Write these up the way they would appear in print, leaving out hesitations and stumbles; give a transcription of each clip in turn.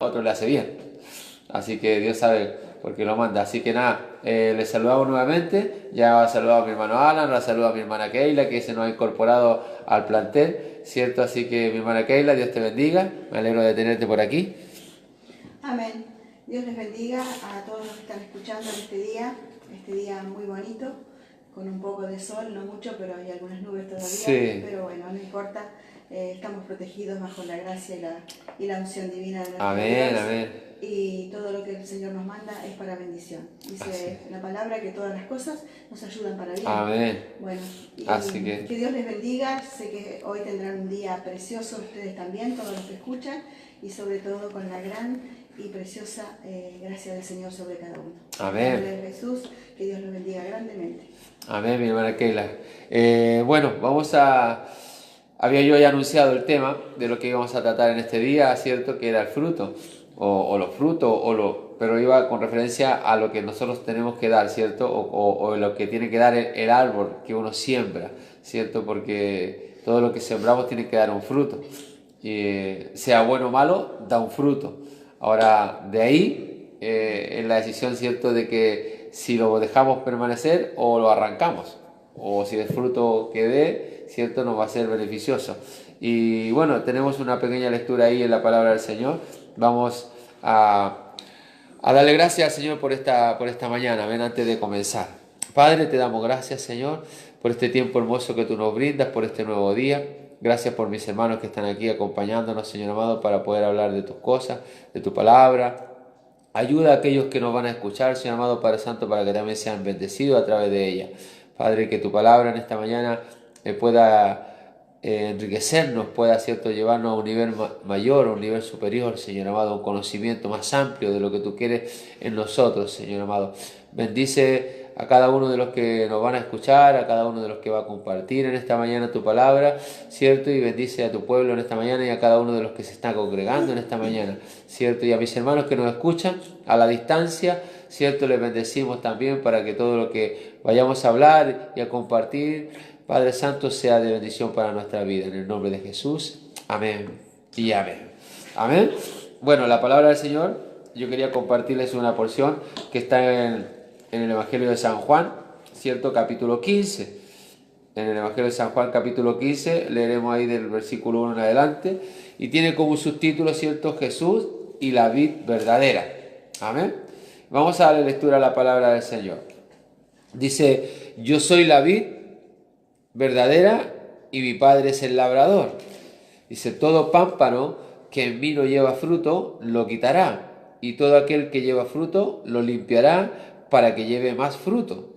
a otro le hace bien. Así que Dios sabe por qué lo manda. Así que nada, les saludamos nuevamente. Ya ha saludado a mi hermano Alan, la saludo a mi hermana Keila, que se nos ha incorporado al plantel, ¿cierto? Así que mi hermana Keila, Dios te bendiga. Me alegro de tenerte por aquí. Amén. Dios les bendiga a todos los que están escuchando en este día muy bonito, con un poco de sol, no mucho, pero hay algunas nubes todavía, Sí. pero bueno, no importa, estamos protegidos bajo la gracia y la unción divina de nuestro Amén, Dios, amén. y todo lo que el Señor nos manda es para bendición. Dice la palabra que todas las cosas nos ayudan para bien. Amén. Bueno, Así que Dios les bendiga. Sé que hoy tendrán un día precioso ustedes también, todos los que escuchan, y sobre todo con la gran y preciosa gracia del Señor sobre cada uno. amén. En el nombre de Jesús, que Dios los bendiga grandemente. Amén, mi hermana Keila. Bueno, había yo ya anunciado el tema de lo que íbamos a tratar en este día, ¿cierto? Que era el fruto, o los frutos, pero iba con referencia a lo que nosotros tenemos que dar, ¿cierto? O lo que tiene que dar el árbol que uno siembra, ¿cierto? Porque todo lo que sembramos tiene que dar un fruto. Sea bueno o malo, da un fruto. Ahora, de ahí es la decisión, ¿cierto? De que si lo dejamos permanecer o lo arrancamos, o si el fruto que dé, ¿cierto? Nos va a ser beneficioso. Y bueno, tenemos una pequeña lectura ahí en la palabra del Señor. Vamos a darle gracias al Señor por esta mañana, ven, antes de comenzar. Padre, te damos gracias, Señor, por este tiempo hermoso que tú nos brindas, por este nuevo día. Gracias por mis hermanos que están aquí acompañándonos, Señor amado, para poder hablar de tus cosas, de tu palabra. Ayuda a aquellos que nos van a escuchar, Señor amado Padre Santo, para que también sean bendecidos a través de ella. Padre, que tu palabra en esta mañana pueda enriquecernos, pueda, cierto, llevarnos a un nivel mayor, a un nivel superior, Señor amado, a un conocimiento más amplio de lo que tú quieres en nosotros, Señor amado. Bendice a cada uno de los que nos van a escuchar, a cada uno de los que va a compartir en esta mañana tu palabra, ¿cierto? Y bendice a tu pueblo en esta mañana y a cada uno de los que se está congregando en esta mañana, ¿cierto? Y a mis hermanos que nos escuchan a la distancia, ¿cierto? Les bendecimos también para que todo lo que vayamos a hablar y a compartir, Padre Santo, sea de bendición para nuestra vida. En el nombre de Jesús, amén y amén. Amén. Bueno, la palabra del Señor, yo quería compartirles una porción que está en el Evangelio de San Juan, ¿cierto? Capítulo 15. En el Evangelio de San Juan, capítulo 15, leeremos ahí del versículo 1 en adelante, y tiene como subtítulo, ¿cierto? Jesús y la vid verdadera. Amén. Vamos a darle lectura a la palabra del Señor. Dice, yo soy la vid verdadera y mi Padre es el labrador. Dice, todo pámpano que en mí no lleva fruto, lo quitará, y todo aquel que lleva fruto, lo limpiará para que lleve más fruto.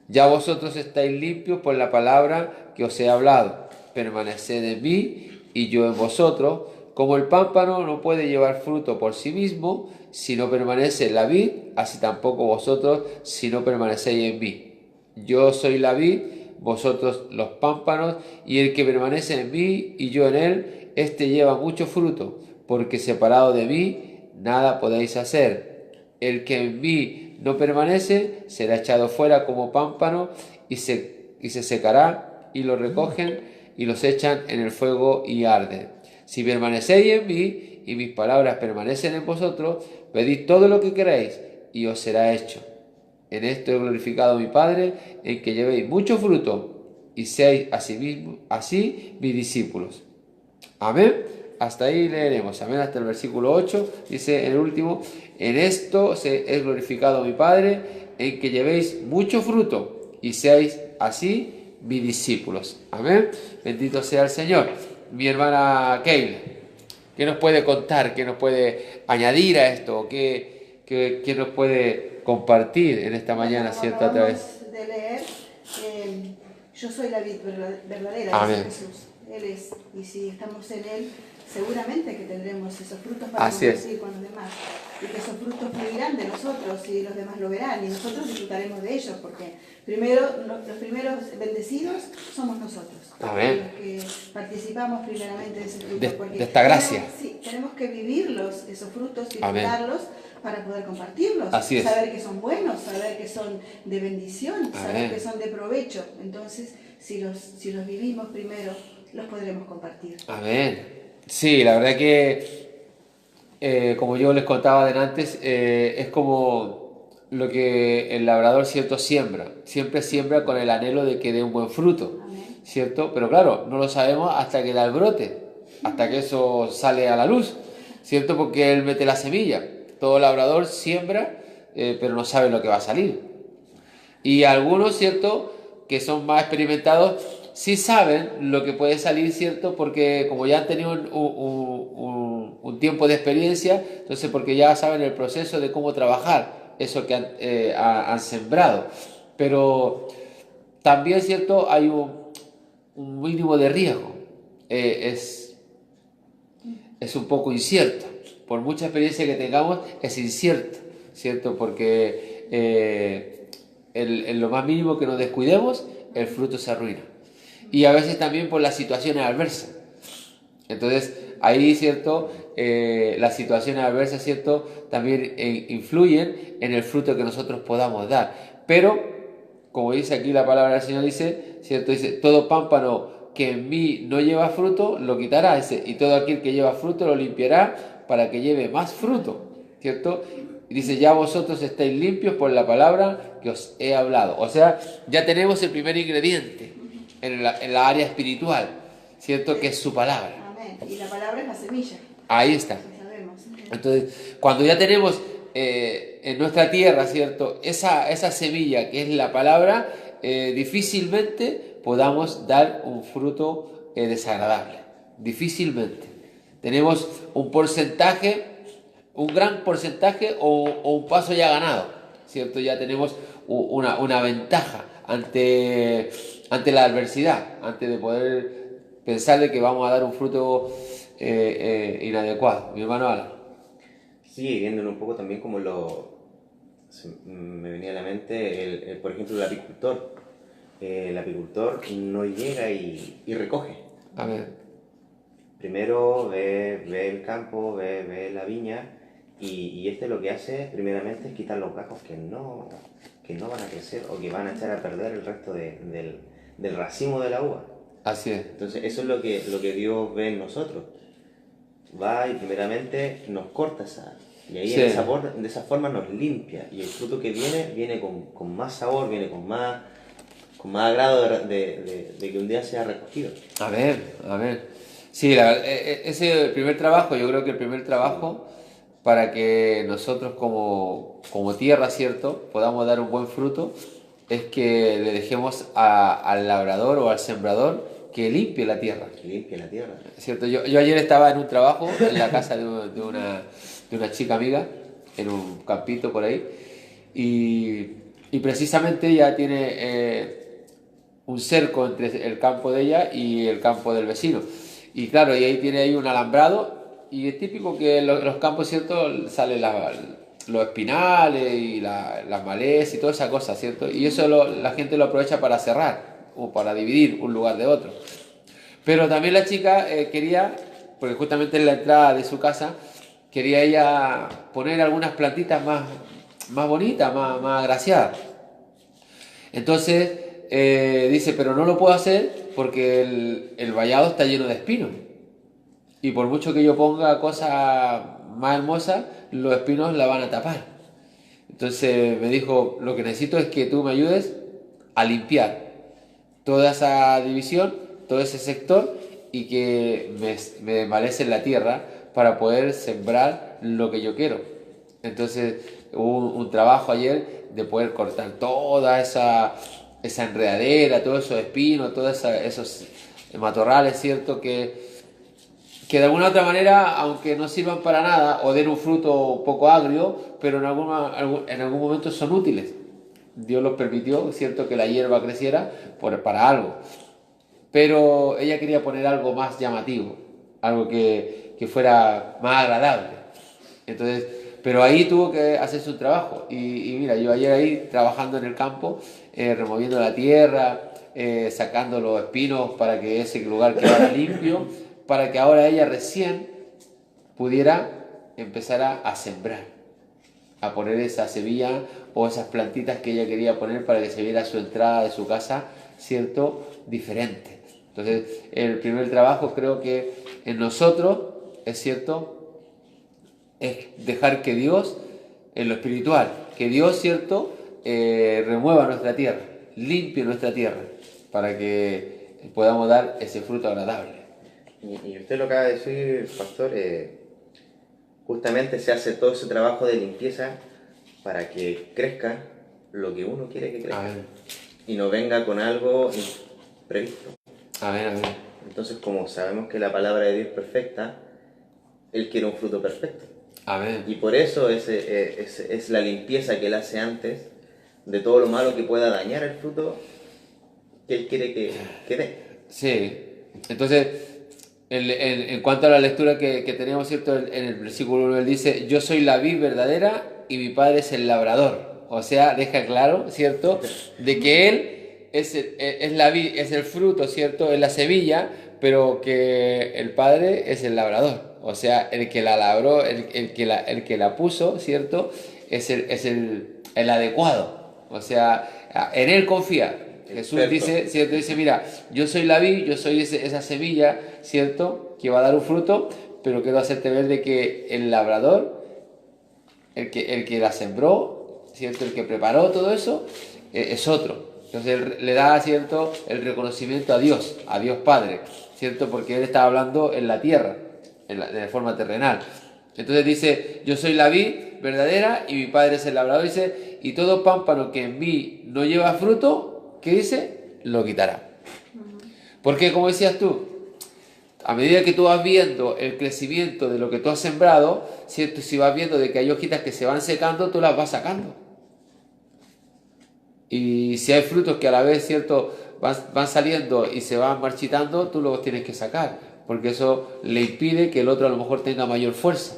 Ya vosotros estáis limpios por la palabra que os he hablado. Permaneced en mí y yo en vosotros. Como el pámpano no puede llevar fruto por sí mismo si no permanece en la vid, así tampoco vosotros si no permanecéis en mí. Yo soy la vid, vosotros los pámpanos, y el que permanece en mí y yo en él, éste lleva mucho fruto, porque separado de mí nada podéis hacer. El que en mí no permanece será echado fuera como pámpano y se secará, y lo recogen y los echan en el fuego y arden. Si permanecéis en mí y mis palabras permanecen en vosotros, pedid todo lo que queréis y os será hecho. En esto he glorificado a mi Padre, en que llevéis mucho fruto y seáis así mis discípulos. Amén. Hasta ahí leeremos. Amén. Hasta el versículo 8. Dice en el último, en esto es glorificado mi Padre, en que llevéis mucho fruto y seáis así mis discípulos. Amén. Bendito sea el Señor. Mi hermana Keila, ¿qué nos puede contar? ¿Qué nos puede añadir a esto? ¿Qué nos puede compartir en esta mañana, Como cierto? A través. acabamos de leer, yo soy la vid verdadera, Amén. dice Jesús. Él es, y si estamos en Él, seguramente que tendremos esos frutos para Así es. compartir con los demás. Y que esos frutos fluirán de nosotros y los demás lo verán. Y nosotros disfrutaremos de ellos, porque los primeros bendecidos somos nosotros. Amén. Los que participamos primeramente de ese fruto. De esta gracia. Tenemos que vivirlos, esos frutos, Amén. disfrutarlos para poder compartirlos. Así es. Saber que son buenos, saber que son de bendición, Amén. saber que son de provecho. Entonces, si los vivimos primero, los podremos compartir. Amén. Sí, la verdad que como yo les contaba antes, es como lo que el labrador, ¿cierto?, siembra. Siempre siembra con el anhelo de que dé un buen fruto, Amén. ¿cierto? Pero claro, no lo sabemos hasta que da el brote, hasta que eso sale a la luz, ¿cierto? Porque él mete la semilla. Todo labrador siembra, pero no sabe lo que va a salir. Y algunos, ¿cierto?, que son más experimentados, sí saben lo que puede salir, ¿cierto? Porque como ya han tenido un tiempo de experiencia, entonces porque ya saben el proceso de cómo trabajar eso que han sembrado. Pero también, ¿cierto?, hay un mínimo de riesgo. Es un poco incierto. Por mucha experiencia que tengamos, es incierto, ¿cierto? Porque en lo más mínimo que nos descuidemos, el fruto se arruina. Y a veces también por las situaciones adversas. Entonces, ahí, ¿cierto? Las situaciones adversas, ¿cierto?, también influyen en el fruto que nosotros podamos dar. Pero, como dice aquí la palabra del Señor, dice, ¿cierto? Dice, todo pámpano que en mí no lleva fruto, lo quitará. Dice, y todo aquel que lleva fruto lo limpiará para que lleve más fruto, ¿cierto? Y dice, ya vosotros estáis limpios por la palabra que os he hablado. O sea, ya tenemos el primer ingrediente en la área espiritual, ¿cierto? Que es su palabra. Amén. Y la palabra es la semilla. Ahí está. Ya sabemos. Entonces, cuando ya tenemos en nuestra tierra, ¿cierto?, esa semilla que es la palabra, difícilmente podamos dar un fruto desagradable. Difícilmente. Tenemos un porcentaje, un gran porcentaje o un paso ya ganado, ¿cierto? Ya tenemos una ventaja ante la adversidad, antes de poder pensar de que vamos a dar un fruto inadecuado. Mi hermano Alan. Sí, viéndolo un poco también como me venía a la mente, por ejemplo, el apicultor. El apicultor no llega y recoge. A ver. Primero ve el campo, ve la viña y este lo que hace primeramente es quitar los gajos que no van a crecer o que van a echar a perder el resto del racimo de la uva. Así es. Entonces eso es lo que Dios ve en nosotros. Va y primeramente nos corta esa. Y ahí Sí. de esa forma nos limpia. Y el fruto que viene con más sabor, viene con más agrado de que un día sea recogido. A ver. Sí, ese es el primer trabajo. Yo creo que el primer trabajo para que nosotros como tierra, ¿cierto?, podamos dar un buen fruto, es que le dejemos al labrador o al sembrador que limpie la tierra. Que limpie la tierra. ¿Cierto? Yo ayer estaba en un trabajo en la casa de una chica amiga, en un campito por ahí, y precisamente ella tiene un cerco entre el campo de ella y el campo del vecino. Y claro, y ahí tiene ahí un alambrado, y es típico que en los campos, ¿cierto?, salen los espinales y las malezas y toda esa cosa, ¿cierto? Y eso la gente lo aprovecha para cerrar o para dividir un lugar de otro. Pero también la chica quería, porque justamente en la entrada de su casa, quería ella poner algunas plantitas más bonitas, más agraciadas. Entonces dice, pero no lo puedo hacer porque el vallado está lleno de espinos. Y por mucho que yo ponga cosas más hermosas, los espinos la van a tapar. Entonces me dijo, lo que necesito es que tú me ayudes a limpiar toda esa división, todo ese sector, y que me desmalecen la tierra para poder sembrar lo que yo quiero. Entonces hubo un trabajo ayer de poder cortar toda esa enredadera, todos esos espinos, todos esos matorrales, ¿cierto?, que de alguna u otra manera, aunque no sirvan para nada o den un fruto poco agrio, pero en algún momento son útiles. Dios los permitió, ¿cierto?, que la hierba creciera para algo. Pero ella quería poner algo más llamativo, algo que fuera más agradable. Entonces, pero ahí tuvo que hacer su trabajo. Y mira, yo ayer ahí trabajando en el campo, removiendo la tierra, sacando los espinos para que ese lugar quedara limpio, para que ahora ella recién pudiera empezar a sembrar, a poner esa semilla o esas plantitas que ella quería poner para que se viera su entrada de su casa, ¿cierto?, diferente. Entonces, el primer trabajo creo que en nosotros, es cierto, es dejar que Dios, en lo espiritual, que Dios, ¿cierto?, remueva nuestra tierra, limpie nuestra tierra, para que podamos dar ese fruto agradable. Y usted lo acaba de decir, pastor, justamente se hace todo ese trabajo de limpieza para que crezca lo que uno quiere que crezca. Amén. Y no venga con algo imprevisto. Amén, amén. Entonces, como sabemos que la palabra de Dios es perfecta, Él quiere un fruto perfecto. Amén. Y por eso es la limpieza que Él hace antes de todo lo malo que pueda dañar el fruto que Él quiere que dé. Sí. Entonces, en cuanto a la lectura que tenemos, ¿cierto? En el versículo 1, él dice, yo soy la vid verdadera y mi padre es el labrador. O sea, deja claro, ¿cierto?, de que él es la vid, es el fruto, ¿cierto?, es la semilla, pero que el padre es el labrador. O sea, el que la labró, el que la puso, ¿cierto?, es el adecuado. O sea, en él confía. Jesús dice, ¿cierto? Dice, mira, yo soy la vid, yo soy esa semilla, ¿cierto?, que va a dar un fruto, pero quiero hacerte ver de que el labrador, el que la sembró, ¿cierto?, el que preparó todo eso, es otro. Entonces él le da, ¿cierto?, el reconocimiento a Dios Padre, ¿cierto?, porque él está hablando en la tierra, de forma terrenal. Entonces dice, yo soy la vid verdadera y mi padre es el labrador, dice, y todo pámpano que en mí no lleva fruto, ¿qué dice? Lo quitará. Porque como decías tú, a medida que tú vas viendo el crecimiento de lo que tú has sembrado, ¿cierto?, si vas viendo de que hay hojitas que se van secando, tú las vas sacando. Y si hay frutos que a la vez, ¿cierto?, van saliendo y se van marchitando, tú los tienes que sacar, porque eso le impide que el otro a lo mejor tenga mayor fuerza.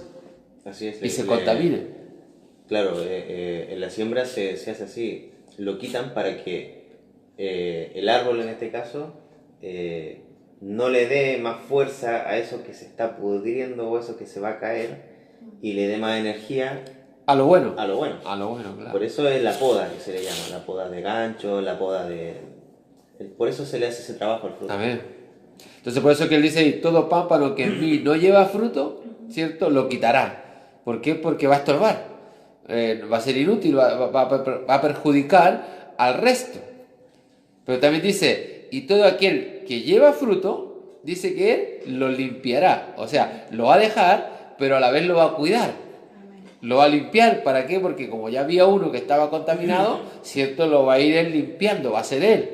Así es, y se contamine. Claro, en la siembra se hace así, lo quitan para que el árbol en este caso no le dé más fuerza a eso que se está pudriendo o eso que se va a caer y le dé más energía a lo bueno. A lo bueno. A lo bueno, claro. Por eso es la poda que se le llama, la poda de gancho, la poda de... Por eso se le hace ese trabajo al fruto. Amén. Entonces por eso que él dice, y todo pámpano que en mí no lleva fruto, ¿cierto?, lo quitará. ¿Por qué? Porque va a estorbar. Va a ser inútil, va a perjudicar al resto. Pero también dice, y todo aquel que lleva fruto, dice que él lo limpiará. O sea, lo va a dejar, pero a la vez lo va a cuidar. Lo va a limpiar. ¿Para qué? Porque como ya había uno que estaba contaminado, ¿cierto?, lo va a ir él limpiando, va a ser él.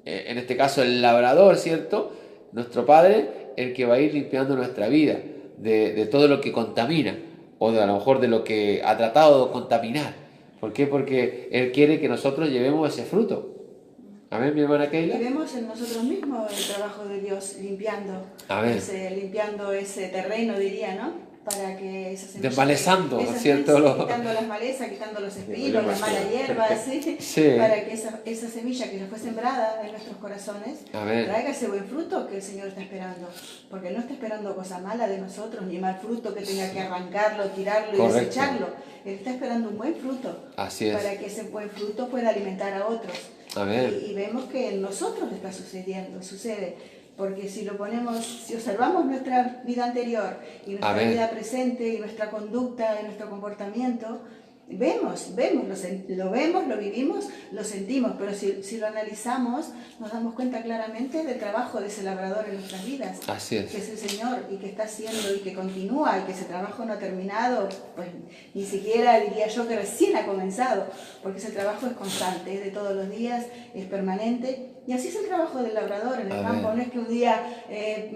En este caso el labrador, ¿cierto?, nuestro Padre, el que va a ir limpiando nuestra vida de todo lo que contamina, o a lo mejor de lo que ha tratado de contaminar. ¿Por qué? Porque Él quiere que nosotros llevemos ese fruto. Amén, mi hermana Keila. Y vemos en nosotros mismos el trabajo de Dios limpiando ese terreno, diría, ¿no? Para que esas semillas... Desmalezando, ¿cierto? Quitando las malezas, quitando los espinos, la mala hierba, ¿sí? Sí. Para que esa semilla que nos fue sembrada en nuestros corazones traiga ese buen fruto que el Señor está esperando. Porque Él no está esperando cosa mala de nosotros, ni mal fruto que tenga que arrancarlo, tirarlo y desecharlo. Él está esperando un buen fruto. Así es. Para que ese buen fruto pueda alimentar a otros. Amén. Y vemos que en nosotros está sucede. Porque si observamos nuestra vida anterior y nuestra vida presente y nuestra conducta y nuestro comportamiento, lo vivimos, lo sentimos, pero si lo analizamos, nos damos cuenta claramente del trabajo de ese labrador en nuestras vidas. Así es. Que es el Señor y que está haciendo y que continúa y que ese trabajo no ha terminado, pues ni siquiera diría yo que recién ha comenzado, porque ese trabajo es constante, es de todos los días, es permanente. Y así es el trabajo del labrador en el campo. No es que un día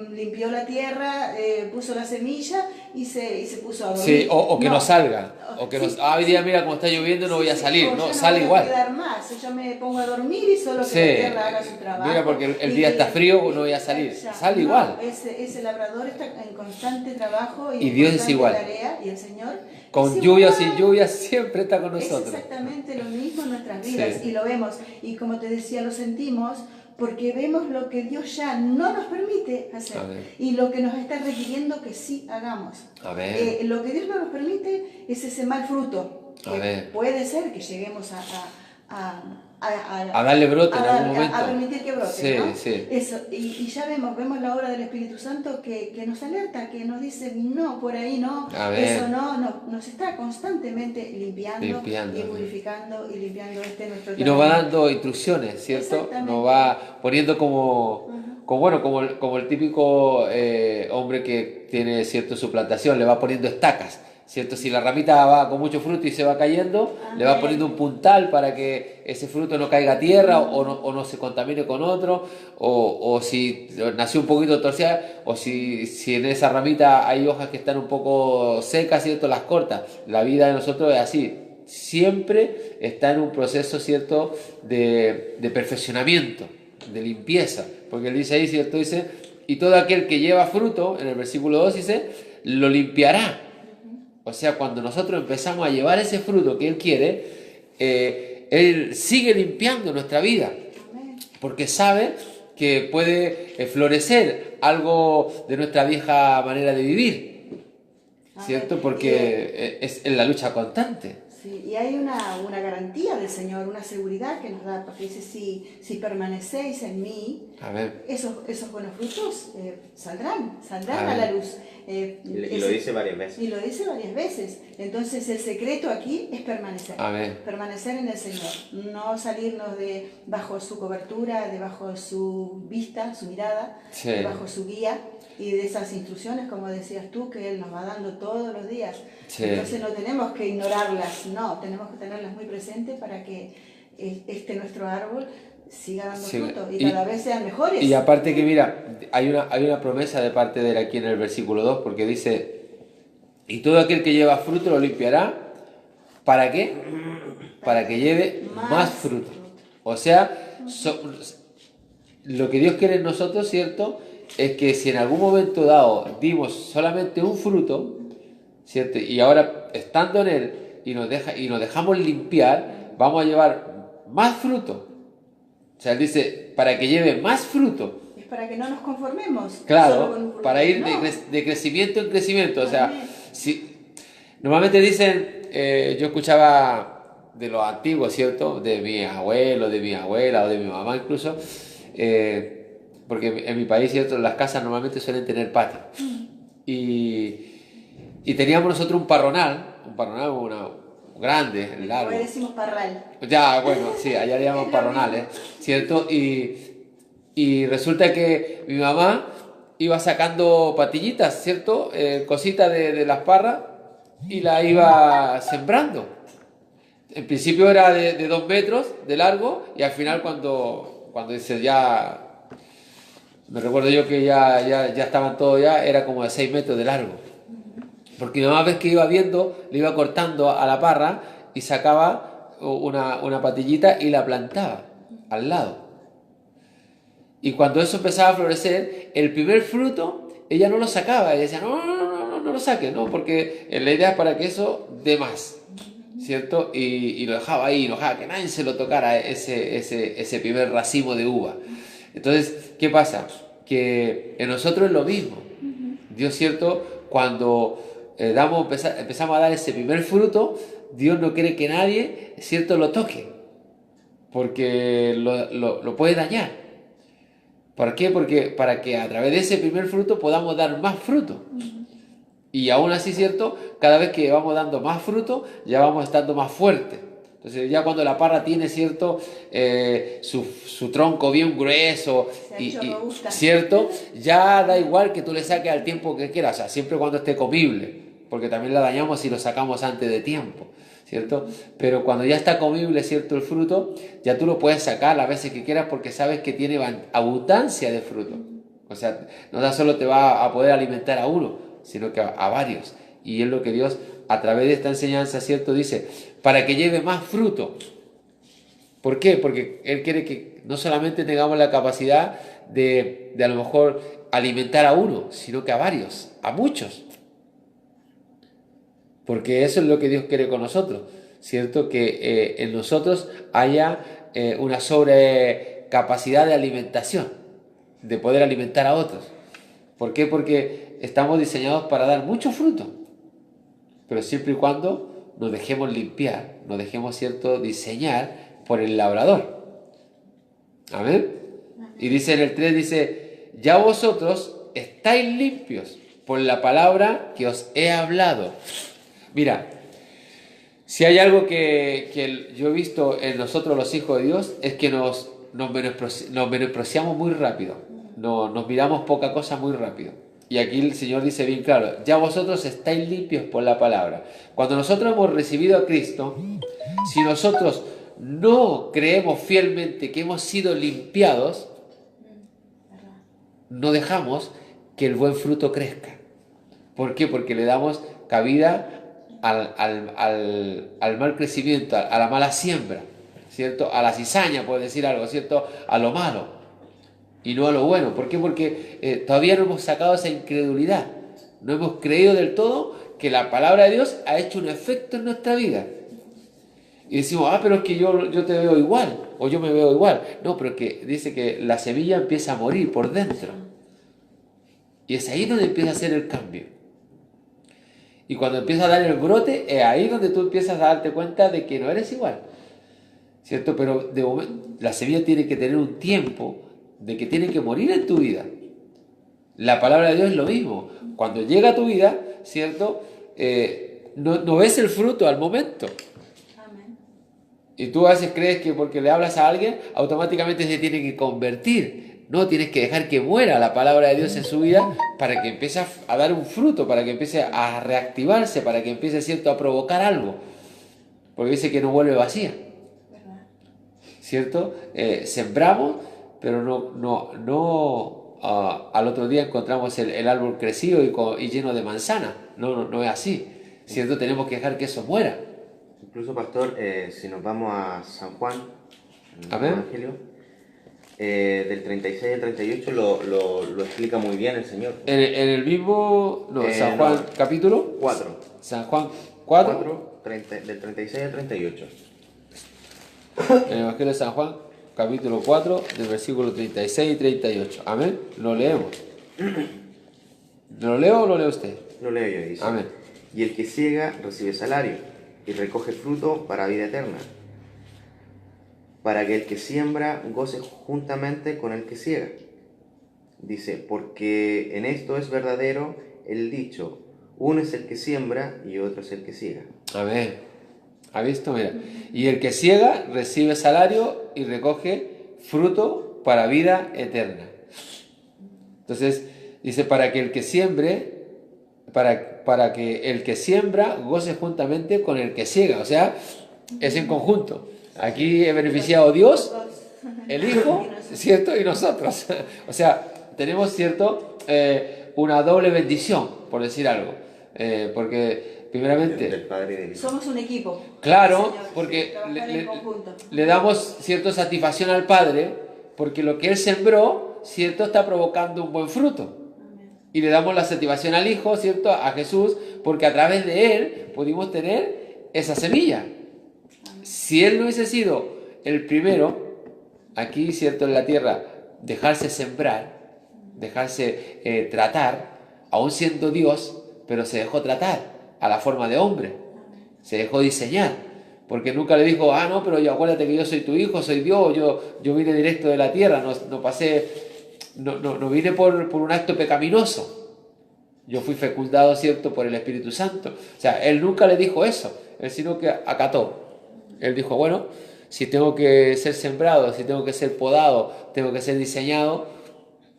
limpió la tierra, puso la semilla y se puso a dormir. Sí, o que no salga. O que hoy día, mira, como está lloviendo, no voy a salir. No, sale igual. No voy a quedar más. Yo me pongo a dormir y solo que la tierra haga su trabajo. Mira, porque el día está frío, no voy a salir. Sale igual. Ese labrador está en constante trabajo y Dios es igual. Tarea, y el Señor con lluvia o sin lluvia siempre está con nosotros. Es exactamente lo mismo en nuestras vidas y lo vemos. Y como te decía, lo sentimos porque vemos lo que Dios ya no nos permite hacer y lo que nos está requiriendo que sí hagamos. Lo que Dios no nos permite es ese mal fruto. Que puede ser que lleguemos a darle brote en algún momento. A permitir que brote, Sí, ¿no? sí. Eso, y ya vemos la obra del Espíritu Santo que nos alerta, que nos dice, no, por ahí no, eso no, nos está constantemente limpiando y purificando y limpiando nuestro y nos va dando instrucciones, ¿cierto? Nos va poniendo como el típico hombre que tiene, ¿cierto?, su plantación, le va poniendo estacas, ¿cierto? Si la ramita va con mucho fruto y se va cayendo, le va poniendo un puntal para que ese fruto no caiga a tierra o no se contamine con otro, o si nació un poquito torcida, o si en esa ramita hay hojas que están un poco secas, ¿cierto?, las corta. La vida de nosotros es así, siempre está en un proceso, ¿cierto?, de perfeccionamiento, de limpieza, porque él dice ahí, ¿cierto?, dice, y todo aquel que lleva fruto, en el versículo 2 dice, lo limpiará. O sea, cuando nosotros empezamos a llevar ese fruto que Él quiere, Él sigue limpiando nuestra vida, porque sabe que puede florecer algo de nuestra vieja manera de vivir, ¿cierto? Porque es en la lucha constante. Sí, y hay una garantía del Señor, una seguridad que nos da, porque dice, si permanecéis en mí, esos buenos frutos saldrán a la luz. Y lo dice varias veces. Y lo dice varias veces. Entonces el secreto aquí es permanecer. Permanecer en el Señor. No salirnos bajo su cobertura, debajo su vista, su mirada, debajo su guía y de esas instrucciones, como decías tú, que Él nos va dando todos los días. Entonces no tenemos que ignorarlas, no, tenemos que tenerlas muy presentes para que nuestro árbol siga dando fruto y cada vez sean mejores. Y aparte que mira, hay una promesa de parte de Él aquí en el versículo 2, porque dice, y todo aquel que lleva fruto lo limpiará, ¿para qué? Para que lleve más fruto. O sea, lo que Dios quiere en nosotros, ¿cierto?, es que si en algún momento dado dimos solamente un fruto, ¿cierto?, y ahora estando en Él y nos dejamos limpiar, vamos a llevar más fruto. O sea, Él dice, para que lleve más fruto. Es para que no nos conformemos. Claro, para ir de crecimiento en crecimiento. O sea, normalmente dicen, yo escuchaba de los antiguos, ¿cierto?, de mi abuelo, de mi abuela o de mi mamá incluso, porque en mi país, ¿cierto?, las casas normalmente suelen tener patio. Y teníamos nosotros un parronal grande, largo. Hoy decimos parral. Ya, bueno, sí, allá le llaman parronales, ¿cierto? Y resulta que mi mamá iba sacando patillitas, ¿cierto? Cositas de las parras y la iba sembrando. En principio era de 2 metros de largo y al final cuando dice ya... Me recuerdo yo que ya estaban todos era como de 6 metros de largo. Porque mi mamá, vez que iba viendo, le iba cortando a la parra y sacaba una patillita y la plantaba al lado. Y cuando eso empezaba a florecer, el primer fruto, ella no lo sacaba. Ella decía, no lo saques, ¿no? Porque la idea es para que eso dé más, ¿cierto? Y lo dejaba ahí, no dejaba que nadie se lo tocara ese primer racimo de uva. Entonces, ¿qué pasa? Que en nosotros es lo mismo. Dios, ¿cierto? Cuando empezamos a dar ese primer fruto, Dios no quiere que nadie, ¿cierto?, lo toque, porque lo puede dañar. ¿Por qué? Porque para que a través de ese primer fruto podamos dar más fruto. Y aún así, ¿cierto?, cada vez que vamos dando más fruto, ya vamos estando más fuertes. Entonces ya cuando la parra tiene, ¿cierto?, su tronco bien grueso, ¿cierto?, ya da igual que tú le saques al tiempo que quieras, o sea, siempre cuando esté comible, porque también la dañamos si lo sacamos antes de tiempo, ¿cierto? Pero cuando ya está comible, ¿cierto?, el fruto, ya tú lo puedes sacar las veces que quieras porque sabes que tiene abundancia de fruto. O sea, no solo te va a poder alimentar a uno, sino que a varios. Y es lo que Dios, a través de esta enseñanza, ¿cierto?, dice, para que lleve más fruto. ¿Por qué? Porque Él quiere que no solamente tengamos la capacidad de a lo mejor alimentar a uno, sino que a varios, a muchos. Porque eso es lo que Dios quiere con nosotros, ¿cierto? Que en nosotros haya una sobrecapacidad de alimentación, de poder alimentar a otros. ¿Por qué? Porque estamos diseñados para dar mucho fruto, pero siempre y cuando nos dejemos limpiar, nos dejemos, ¿cierto?, diseñar por el labrador. Amén. Y dice en el 3, dice, ya vosotros estáis limpios por la palabra que os he hablado. Mira, si hay algo que yo he visto en nosotros los hijos de Dios, es que nos menospreciamos muy rápido, nos miramos poca cosa muy rápido. Y aquí el Señor dice bien claro, ya vosotros estáis limpios por la palabra. Cuando nosotros hemos recibido a Cristo, si nosotros no creemos fielmente que hemos sido limpiados, no dejamos que el buen fruto crezca. ¿Por qué? Porque le damos cabida al mal crecimiento, a la mala siembra, ¿cierto? A la cizaña, por decir algo, ¿cierto? A lo malo y no a lo bueno. ¿Por qué? Porque todavía no hemos sacado esa incredulidad. No hemos creído del todo que la palabra de Dios ha hecho un efecto en nuestra vida. Y decimos, pero es que yo te veo igual, o yo me veo igual. No, pero es que dice que la semilla empieza a morir por dentro. Y es ahí donde empieza a hacer el cambio. Y cuando empieza a dar el brote, es ahí donde tú empiezas a darte cuenta de que no eres igual. ¿Cierto? Pero de momento, la semilla tiene que tener un tiempo de que tiene que morir en tu vida. La palabra de Dios es lo mismo. Cuando llega a tu vida, ¿cierto? No ves el fruto al momento. Amén. Y tú a veces crees que porque le hablas a alguien, automáticamente se tiene que convertir. No, tienes que dejar que muera la palabra de Dios en su vida para que empiece a dar un fruto, para que empiece a reactivarse, para que empiece, ¿cierto?, a provocar algo. Porque dice que no vuelve vacía. ¿Cierto? Sembramos, pero no al otro día encontramos el árbol crecido y lleno de manzana. No es así. ¿Cierto? Tenemos que dejar que eso muera. Incluso, pastor, si nos vamos a San Juan, en el Evangelio, del 36 al 38 lo explica muy bien el Señor. En el mismo, San Juan capítulo 4. San Juan 4, del 36 al 38. En el Evangelio de San Juan capítulo 4, del versículo 36 y 38. Amén. Lo leemos. ¿Lo leo o lo lee usted? Lo leo yo, dice. Amén. Y el que ciega recibe salario y recoge fruto para vida eterna, para que el que siembra goce juntamente con el que ciega. Dice, porque en esto es verdadero el dicho, uno es el que siembra y otro es el que ciega. Amén. ¿Ha visto? Mira. Y el que ciega recibe salario y recoge fruto para vida eterna. Entonces, dice, para que el que siembre, para que el que siembra goce juntamente con el que ciega. O sea, es en conjunto. Aquí he beneficiado Dios, el Hijo, ¿cierto? Y nosotros. O sea, tenemos, ¿cierto? Una doble bendición, por decir algo. Porque, primeramente, Del Padre y del Hijo. Somos un equipo. claro, Señor, porque en conjunto. le damos, ¿cierto?, satisfacción al Padre, porque lo que Él sembró, ¿cierto?, está provocando un buen fruto. Y le damos la satisfacción al Hijo, ¿cierto?, a Jesús, porque a través de Él pudimos tener esa semilla. Si Él no hubiese sido el primero, aquí, ¿cierto?, en la tierra, dejarse sembrar, dejarse tratar, aún siendo Dios, pero se dejó tratar a la forma de hombre, se dejó diseñar, porque nunca le dijo, no, pero yo, acuérdate que yo soy tu hijo, soy Dios, yo vine directo de la tierra, no vine por un acto pecaminoso, yo fui fecundado, ¿cierto?, por el Espíritu Santo. O sea, Él nunca le dijo eso, Él sino que acató. Él dijo, bueno, si tengo que ser sembrado, si tengo que ser podado, tengo que ser diseñado,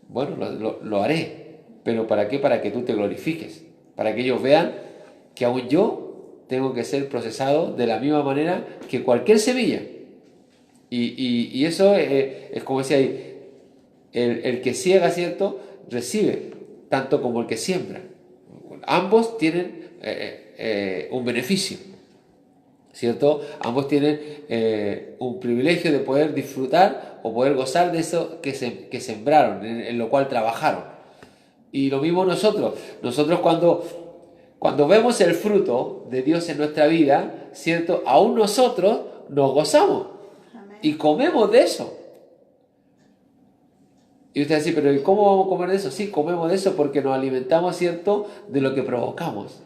bueno, lo haré. ¿Pero para qué? Para que tú te glorifiques, para que ellos vean que aún yo tengo que ser procesado de la misma manera que cualquier semilla. Y eso es como decía ahí, el que ciega, ¿cierto?, recibe, tanto como el que siembra. Ambos tienen un beneficio, ¿cierto? Ambos tienen un privilegio de poder disfrutar o poder gozar de eso que sembraron, en lo cual trabajaron. Y lo mismo nosotros cuando vemos el fruto de Dios en nuestra vida, ¿cierto?, aún nosotros nos gozamos. Amén. Y comemos de eso. Y usted dice, pero ¿y cómo vamos a comer de eso? Sí, comemos de eso porque nos alimentamos, ¿cierto?, de lo que provocamos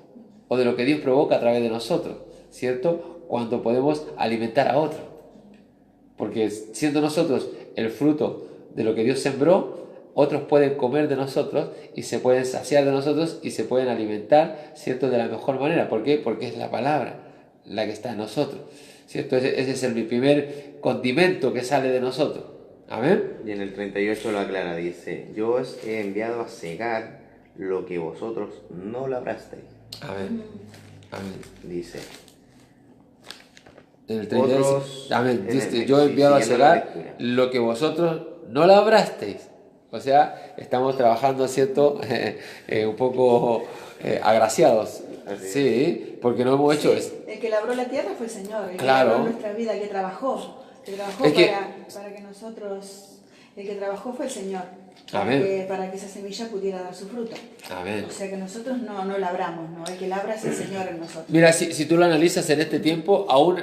o de lo que Dios provoca a través de nosotros, ¿cierto?, cuando podemos alimentar a otro. Porque siendo nosotros el fruto de lo que Dios sembró, otros pueden comer de nosotros y se pueden saciar de nosotros y se pueden alimentar, ¿cierto?, de la mejor manera. ¿Por qué? Porque es la palabra la que está en nosotros, ¿cierto? Ese es el primer condimento que sale de nosotros. Amén. Y en el 38 lo aclara, dice, yo os he enviado a cegar lo que vosotros no labrasteis. Amén. Amén. Dice. En el 32, amén. Dice, yo he sí, enviado a siguiendo la cegar lectura. lo que vosotros no labrasteis. O sea, estamos trabajando, ¿cierto? Un poco agraciados. Así Sí, porque no hemos hecho Sí, eso. el que labró la tierra fue el Señor, el Claro. que labró nuestra vida, que trabajó Es que- para que nosotros, el que trabajó fue el Señor, Amén. para que esa semilla pudiera dar su fruto. Amén. O sea que nosotros no labramos, ¿no? El que labra es el Señor en nosotros. Mira, si tú lo analizas en este tiempo, aún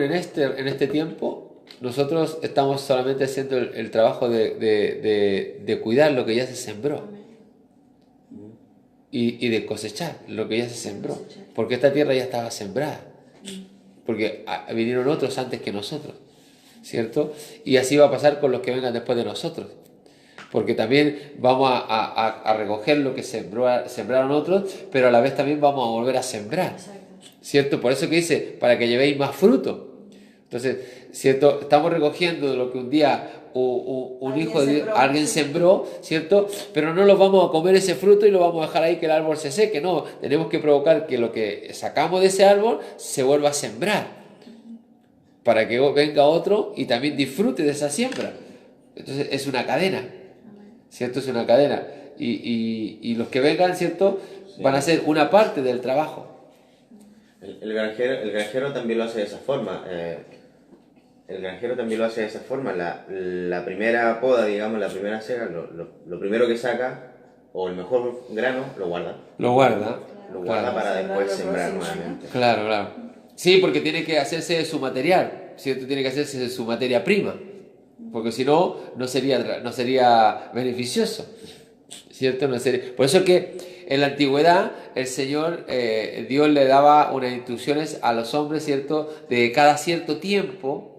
en este tiempo, nosotros estamos solamente haciendo el trabajo de cuidar lo que ya se sembró. Amén. Y de cosechar lo que ya se sembró. Cosechar. Porque esta tierra ya estaba sembrada. Porque vinieron otros antes que nosotros, ¿cierto? Y así va a pasar con los que vengan después de nosotros. Porque también vamos a recoger lo que sembraron otros, pero a la vez también vamos a volver a sembrar, Exacto. ¿cierto? Por eso que dice, para que llevéis más fruto. Entonces, ¿cierto? Estamos recogiendo de lo que un día un Alguien hijo de Dios, sembró. alguien sembró, ¿cierto? Pero no lo vamos a comer ese fruto y lo vamos a dejar ahí que el árbol se seque, no. Tenemos que provocar que lo que sacamos de ese árbol se vuelva a sembrar, para que venga otro y también disfrute de esa siembra. Entonces, es una cadena, ¿cierto? Es una cadena. Y los que vengan, ¿cierto? Sí. Van a ser una parte del trabajo. El granjero también lo hace de esa forma. El granjero también lo hace de esa forma. La primera poda, digamos, la primera cega, lo primero que saca, o el mejor grano, lo guarda. Lo guarda. Lo guarda Claro. para después Sembrarlo sembrar próximo, nuevamente. Claro, claro. Sí, porque tiene que hacerse de su material, ¿cierto? Tiene que hacerse de su materia prima, porque si no, no sería beneficioso, ¿cierto? No sería... Por eso que en la antigüedad el Señor, Dios le daba unas instrucciones a los hombres, ¿cierto? De cada cierto tiempo,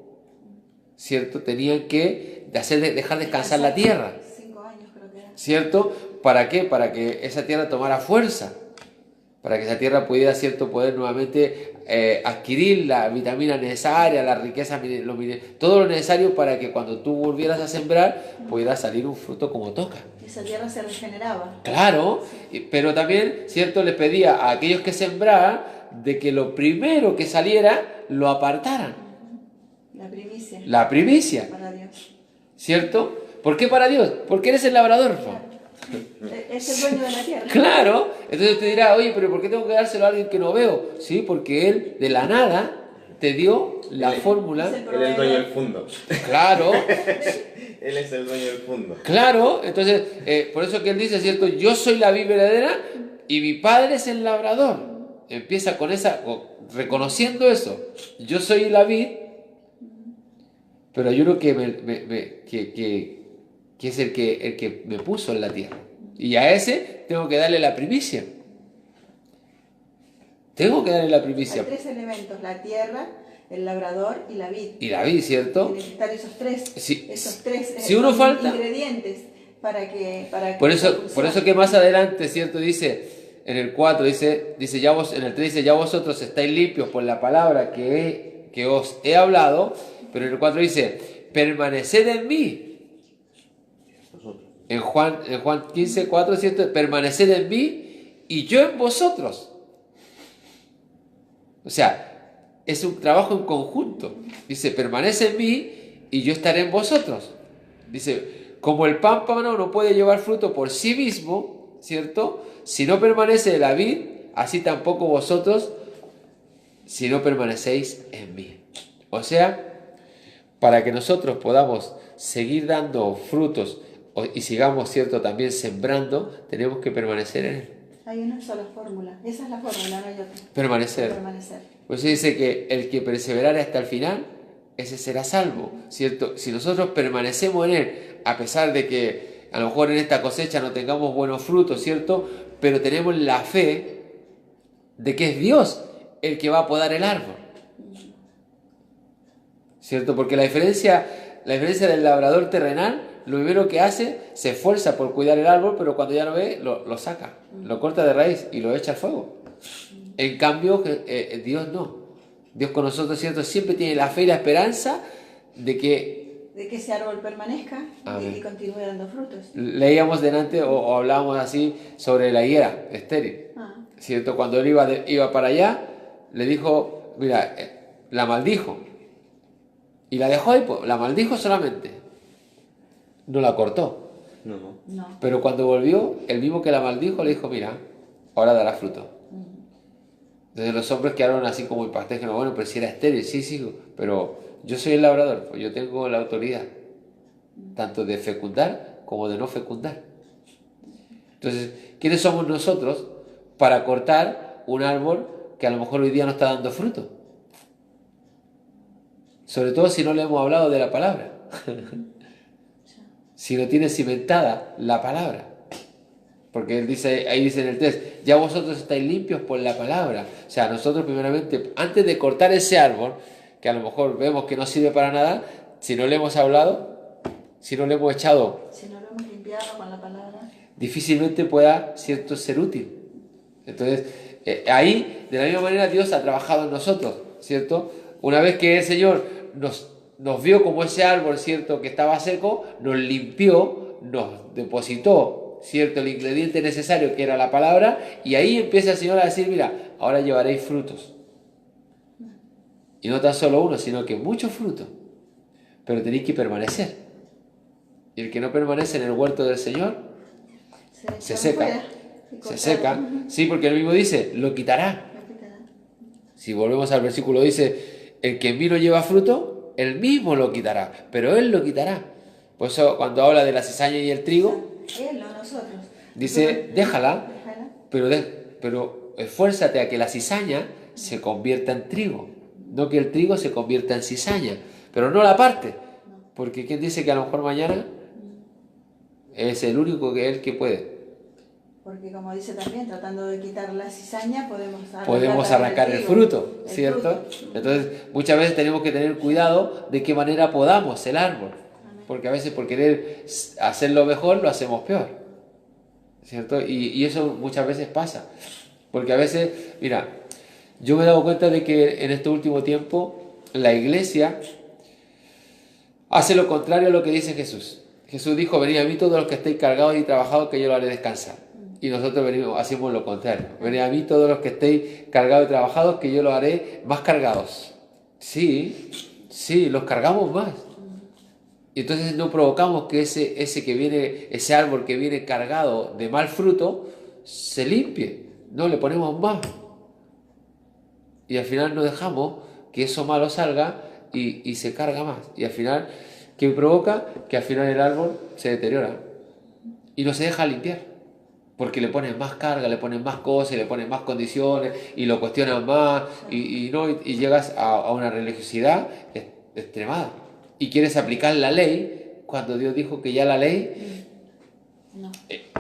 ¿cierto? Tenían que dejar descansar la tierra, 5 años creo que era. ¿cierto? ¿Para qué? Para que esa tierra tomara fuerza, para que esa tierra pudiera, ¿cierto?, poder nuevamente adquirir la vitamina necesaria, la riqueza, todo lo necesario para que cuando tú volvieras a sembrar pudiera salir un fruto como toca. Esa tierra se regeneraba. Claro, pero también, ¿cierto?, les pedía a aquellos que sembraban de que lo primero que saliera lo apartaran, La primicia. la primicia, Para Dios. ¿cierto? ¿Por qué para Dios? Porque eres el labrador, ¿no? Es el dueño de la tierra. Claro, entonces te dirá, oye, pero ¿por qué tengo que dárselo a alguien que no veo? Sí, porque él de la nada te dio la fórmula. Es Él es el dueño del fondo. Claro, Él es el dueño del fondo. claro, entonces, por eso que él dice, ¿cierto? Yo soy la vid verdadera y mi padre es el labrador. Empieza reconociendo eso. Yo soy la vid, pero hay uno que es el que me puso en la tierra. Y a ese tengo que darle la primicia. Tengo que darle la Hay primicia. 3 elementos: la tierra, el labrador y la vid. Y la vid, ¿cierto? Tienen que estar esos tres. Sí. Esos tres Si uno falta- ingredientes para que Por eso funcione. que más adelante, ¿cierto? Dice, en el 4, dice en el 3 dice, ya vosotros estáis limpios por la palabra que os he hablado, pero en el 4 dice, permaneced en mí. En Juan 15, 4, ¿cierto? Permaneced en mí y yo en vosotros. O sea, es un trabajo en conjunto. Dice, permanece en mí y yo estaré en vosotros. Dice, como el pámpano no puede llevar fruto por sí mismo, ¿cierto? Si no permanece la vid, así tampoco vosotros, si no permanecéis en mí. O sea, para que nosotros podamos seguir dando frutos y sigamos, ¿cierto?, también sembrando, tenemos que permanecer en él. Hay una sola fórmula. Esa es la fórmula, no hay otra. Permanecer. Permanecer. Por eso dice que el que perseverare hasta el final, ese será salvo, ¿cierto? Si nosotros permanecemos en él, a pesar de que a lo mejor en esta cosecha no tengamos buenos frutos, ¿cierto? Pero tenemos la fe de que es Dios el que va a podar el árbol, ¿cierto? Porque la diferencia la diferencia del labrador terrenal, lo primero que hace, se esfuerza por cuidar el árbol, pero cuando ya lo ve, lo saca, lo corta de raíz y lo echa al fuego. En cambio, Dios no. Dios con nosotros, ¿cierto? Siempre tiene la fe y la esperanza de que ese árbol permanezca Amén. y continúe dando frutos. Leíamos delante o hablábamos así sobre la higuera estéril, ¿cierto? Cuando él iba para allá, le dijo, mira, la maldijo. Y la dejó ahí, pues, la maldijo solamente. No la cortó. No. Pero cuando volvió, el mismo que la maldijo le dijo, mira, ahora dará fruto. Entonces los hombres quedaron así como impactados, bueno, pero si era estéril, sí, pero yo soy el labrador, pues yo tengo la autoridad, tanto de fecundar como de no fecundar. Entonces, ¿quiénes somos nosotros para cortar un árbol que a lo mejor hoy día no está dando fruto? Sobre todo si no le hemos hablado de la palabra. Si no tiene cimentada la palabra. Porque él dice, ahí dice en el texto, ya vosotros estáis limpios por la palabra. O sea, nosotros primeramente, antes de cortar ese árbol, que a lo mejor vemos que no sirve para nada, si no le hemos hablado, si no le hemos echado, si no lo hemos limpiado con la palabra, difícilmente pueda, ¿cierto?, ser útil. Entonces, ahí, de la misma manera, Dios ha trabajado en nosotros, ¿cierto? Una vez que el Señor nos vio como ese árbol, ¿cierto?, que estaba seco, nos limpió, nos depositó, ¿cierto?, el ingrediente necesario que era la palabra, y ahí empieza el Señor a decir, mira, ahora llevaréis frutos. Y no tan solo uno, sino que muchos frutos. Pero tenéis que permanecer. Y el que no permanece en el huerto del Señor, se seca. Se seca. Sí, porque él mismo dice, lo quitará. Si volvemos al versículo, dice, el que en mí no lleva fruto, él mismo lo quitará. Pero él lo quitará. Por eso cuando habla de la cizaña y el trigo, él, no nosotros. Dice, déjala. Pero esfuérzate a que la cizaña se convierta en trigo. No que el trigo se convierta en cizaña. Pero no la parte. Porque ¿quién dice que a lo mejor mañana es el único que él que puede? Porque como dice también, tratando de quitar la cizaña, podemos arrancar el fruto, ¿cierto? Entonces, muchas veces tenemos que tener cuidado de qué manera podamos el árbol. Porque a veces por querer hacerlo mejor, lo hacemos peor, ¿cierto? Y eso muchas veces pasa. Porque a veces, mira, yo me he dado cuenta de que en este último tiempo la iglesia hace lo contrario a lo que dice Jesús. Jesús dijo, venid a mí todos los que estéis cargados y trabajados, que yo lo haré descansar. Y nosotros hacemos lo contrario. Venid a mí todos los que estéis cargados y trabajados, que yo los haré más cargados. Sí, los cargamos más. Y entonces no provocamos que ese árbol que viene cargado de mal fruto se limpie. No, le ponemos más. Y al final no dejamos que eso malo salga y se carga más. Y al final, ¿qué provoca? Que al final el árbol se deteriora y no se deja limpiar. Porque le ponen más carga, le ponen más cosas, le ponen más condiciones y lo cuestionan más y llegas a una religiosidad extremada. Y quieres aplicar la ley cuando Dios dijo que ya la ley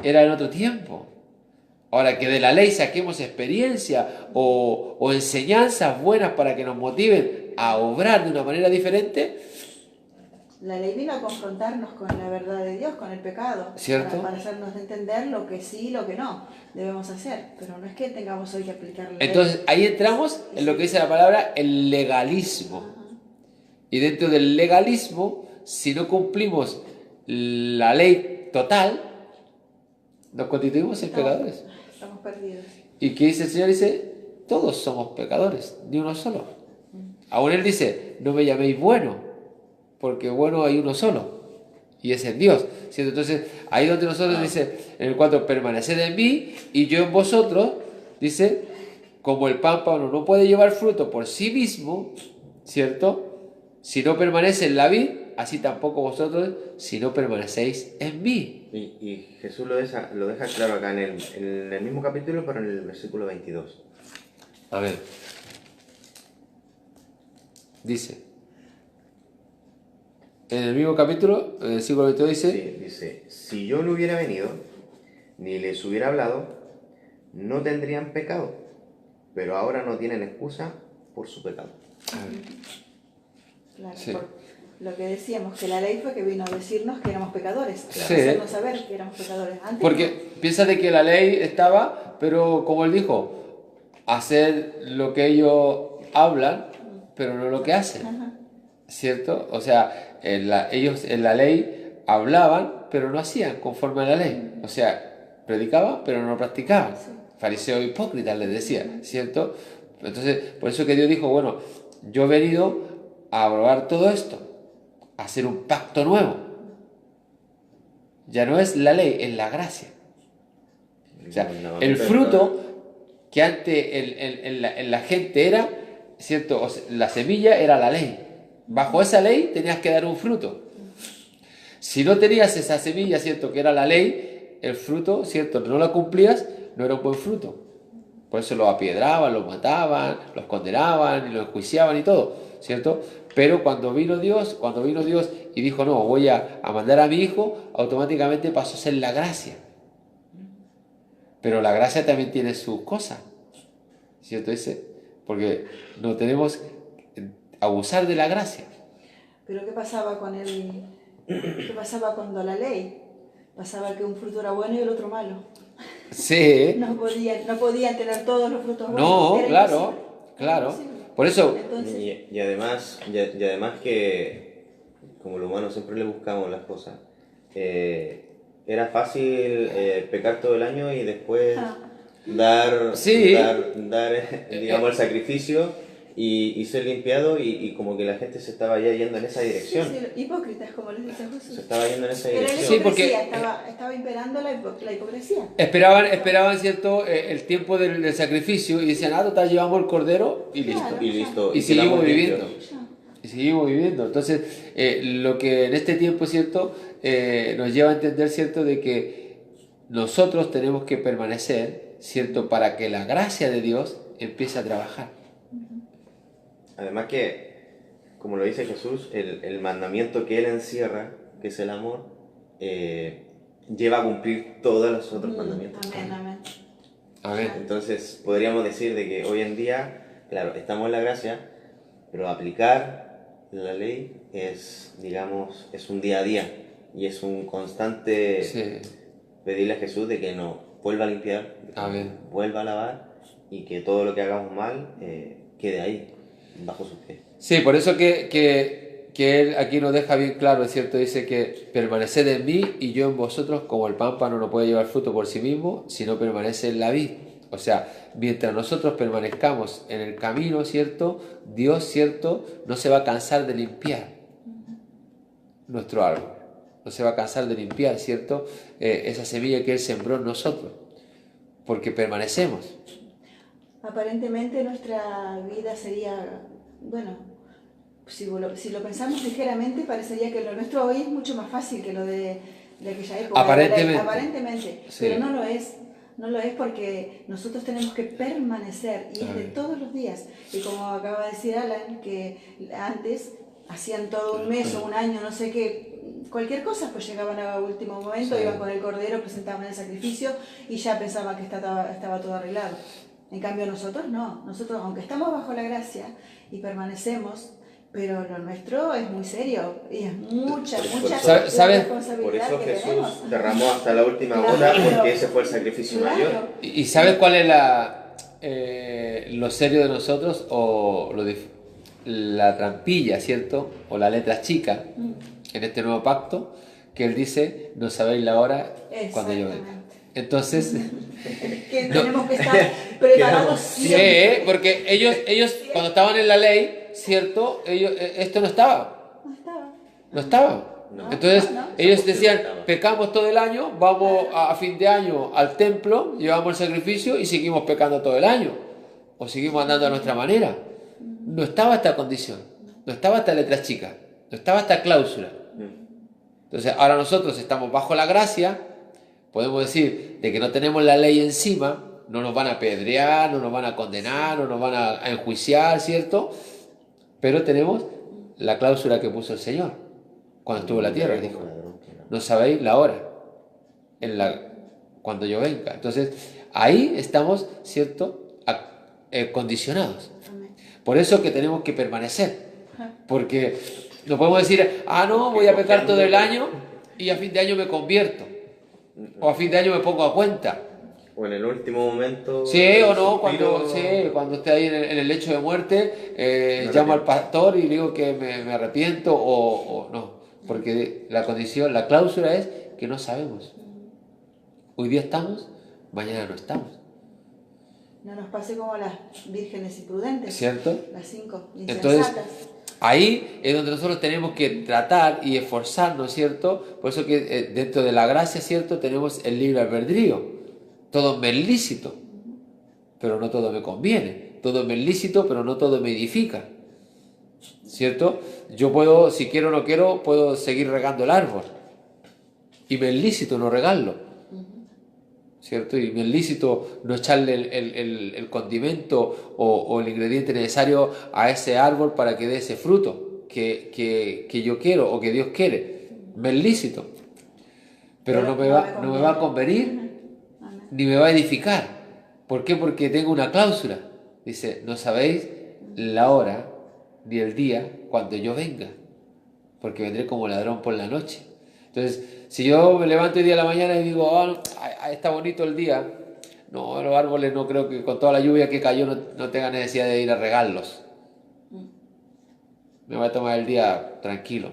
era en otro tiempo. Ahora, que de la ley saquemos experiencia o enseñanzas buenas para que nos motiven a obrar de una manera diferente. La ley vino a confrontarnos con la verdad de Dios, con el pecado, ¿cierto? Para hacernos entender lo que sí y lo que no debemos hacer, pero no es que tengamos hoy que aplicar la ley. Entonces, ahí entramos en lo que dice la palabra, el legalismo. Y dentro del legalismo, si no cumplimos la ley total, nos constituimos en pecadores. Estamos perdidos. ¿Y qué dice el Señor? Dice, todos somos pecadores, ni uno solo. Aún Él dice, no me llaméis bueno, porque bueno hay uno solo, y es en Dios, ¿cierto? Entonces, ahí donde nosotros dice, en el 4, permaneced en mí, y yo en vosotros, dice, como el pámpano no puede llevar fruto por sí mismo, ¿cierto? Si no permanece en la vid, así tampoco vosotros, si no permanecéis en mí. Y Jesús lo deja claro acá en el mismo capítulo, pero en el versículo 22. A ver. Dice. En el mismo capítulo, en el versículo 22 dice... Sí, dice, si yo no hubiera venido, ni les hubiera hablado, no tendrían pecado, pero ahora no tienen excusa por su pecado. Claro, Sí. lo que decíamos, que la ley fue que vino a decirnos que éramos pecadores, Sí. hacernos saber que éramos pecadores. Antes Porque piensa de que la ley estaba, pero como él dijo, hacer lo que ellos hablan, pero no lo que hacen, Ajá. ¿cierto? O sea, ellos en la ley hablaban, pero no hacían conforme a la ley. O sea, predicaban, pero no lo practicaban. Fariseos hipócritas les decía, ¿cierto? Entonces, por eso que Dios dijo, bueno, yo he venido a aprobar todo esto, a hacer un pacto nuevo. Ya no es la ley, es la gracia. O sea, el fruto que antes en la gente era, ¿cierto? O sea, la semilla era la ley. Bajo esa ley tenías que dar un fruto. Si no tenías esa semilla, ¿cierto? Que era la ley, el fruto, ¿cierto? No la cumplías, no era un buen fruto. Por eso los apiedraban, los mataban, los condenaban y los enjuiciaban y todo, ¿cierto? Pero cuando vino Dios y dijo, no, voy a mandar a mi hijo, automáticamente pasó a ser la gracia. Pero la gracia también tiene sus cosas, ¿cierto? Porque no tenemos que abusar de la gracia. Pero ¿qué pasaba qué pasaba cuando la ley? Pasaba que un fruto era bueno y el otro malo. Sí. No podían tener todos los frutos buenos. No, Era claro, imposible. claro. Era imposible. Por eso, Entonces, Y además que, como los humanos siempre le buscamos las cosas, era fácil pecar todo el año y después dar, Sí. digamos, el sacrificio y ser limpiado y como que la gente se estaba ya yendo en esa dirección. sí, hipócritas, como les dice Jesús. Se estaba yendo en esa Era la dirección. Sí, porque- hipocresía, estaba imperando la hipocresía. esperaban ¿cierto? El tiempo del sacrificio y decían, total, llevamos el cordero y listo. Claro. Y listo. Y seguimos quedamos viviendo. limpios. Y seguimos viviendo. Entonces, lo que en este tiempo, ¿cierto? Nos lleva a entender, ¿cierto? De que nosotros tenemos que permanecer, ¿cierto? Para que la gracia de Dios empiece a trabajar. Además que, como lo dice Jesús, el mandamiento que Él encierra, que es el amor, lleva a cumplir todos los otros mandamientos. Amén, amén. Amén. Entonces, podríamos decir de que hoy en día, claro, estamos en la gracia, pero aplicar la ley es, digamos, es un día a día y es un constante Sí. pedirle a Jesús de que nos vuelva a limpiar, de que Amén. nos vuelva a lavar y que todo lo que hagamos mal quede ahí, bajo sus pies. Sí, por eso que Él aquí nos deja bien claro, es cierto, dice que permaneced en mí y yo en vosotros, como el pámpano no puede llevar fruto por sí mismo, sino permanece en la vid. O sea, mientras nosotros permanezcamos en el camino, ¿cierto? Dios, ¿cierto? No se va a cansar de limpiar nuestro árbol. No se va a cansar de limpiar, ¿cierto? Esa semilla que Él sembró en nosotros. Porque permanecemos. Aparentemente nuestra vida sería, bueno, si lo pensamos ligeramente, parecería que lo nuestro hoy es mucho más fácil que lo de aquella época. Aparentemente. Aparentemente, Sí. pero no lo es. No lo es porque nosotros tenemos que permanecer y es de todos los días. Y como acaba de decir Alan, que antes hacían todo un mes o un año, no sé qué, cualquier cosa, pues llegaban a último momento, Sí. iban con el cordero, presentaban el sacrificio y ya pensaban que estaba todo arreglado. En cambio nosotros no, nosotros aunque estamos bajo la gracia y permanecemos, pero lo nuestro es muy serio y es mucha ¿Sabes? la Por responsabilidad eso que Jesús tenemos. derramó hasta la última Claro. gota, porque ese fue el sacrificio Claro. mayor. ¿Y sabes cuál es lo serio de nosotros o la trampilla, ¿cierto? O la letra chica en este nuevo pacto? Que Él dice, no sabéis la hora cuando yo venga. Exactamente. Entonces, Que No. tenemos que estar preparados sí, siempre. porque ellos cuando estaban en la ley, ¿cierto? Esto no estaba. No estaba. No. Entonces no. ellos decían, Estaba. pecamos todo el año, vamos a fin de año al templo, llevamos el sacrificio y seguimos pecando todo el año. O seguimos andando a nuestra manera. No estaba esta condición, no estaba esta letra chica, no estaba esta cláusula. Entonces ahora nosotros estamos bajo la gracia, podemos decir de que no tenemos la ley encima, no nos van a apedrear, no nos van a condenar, no nos van a enjuiciar, ¿cierto? Pero tenemos la cláusula que puso el Señor cuando estuvo en la tierra, dijo, no sabéis la hora cuando yo venga. Entonces ahí estamos, ¿cierto? Condicionados. Amén. Por eso que tenemos que permanecer, porque No podemos decir, ah, no, voy a pecar todo el año y a fin de año me convierto. O a fin de año me pongo a cuenta. O en el último momento. Sí o no, suspiro, cuando esté ahí en el lecho de muerte, llamo al pastor y digo que me arrepiento o no. Porque la condición, la cláusula es que no sabemos. Hoy día estamos, mañana no estamos. No nos pase como las vírgenes imprudentes. ¿Cierto? Las 5 Entonces, insensatas. ahí es donde nosotros tenemos que tratar y esforzarnos, ¿cierto? Por eso que dentro de la gracia, ¿cierto? Tenemos el libre albedrío. Todo me es lícito, pero no todo me conviene. Todo me es lícito, pero no todo me edifica. ¿Cierto? Yo puedo, si quiero o no quiero, puedo seguir regando el árbol. Y me es lícito no regarlo. ¿Cierto? Y me es lícito no echarle el condimento o el ingrediente necesario a ese árbol para que dé ese fruto que yo quiero o que Dios quiere. Me es lícito. Pero no me va a convenir ni me va a edificar. ¿Por qué? Porque tengo una cláusula. Dice, no sabéis la hora ni el día cuando yo venga, porque vendré como ladrón por la noche. Entonces, si yo me levanto el día de la mañana y digo, oh, está bonito el día, no, los árboles no creo que con toda la lluvia que cayó no tenga necesidad de ir a regarlos. Me voy a tomar el día tranquilo.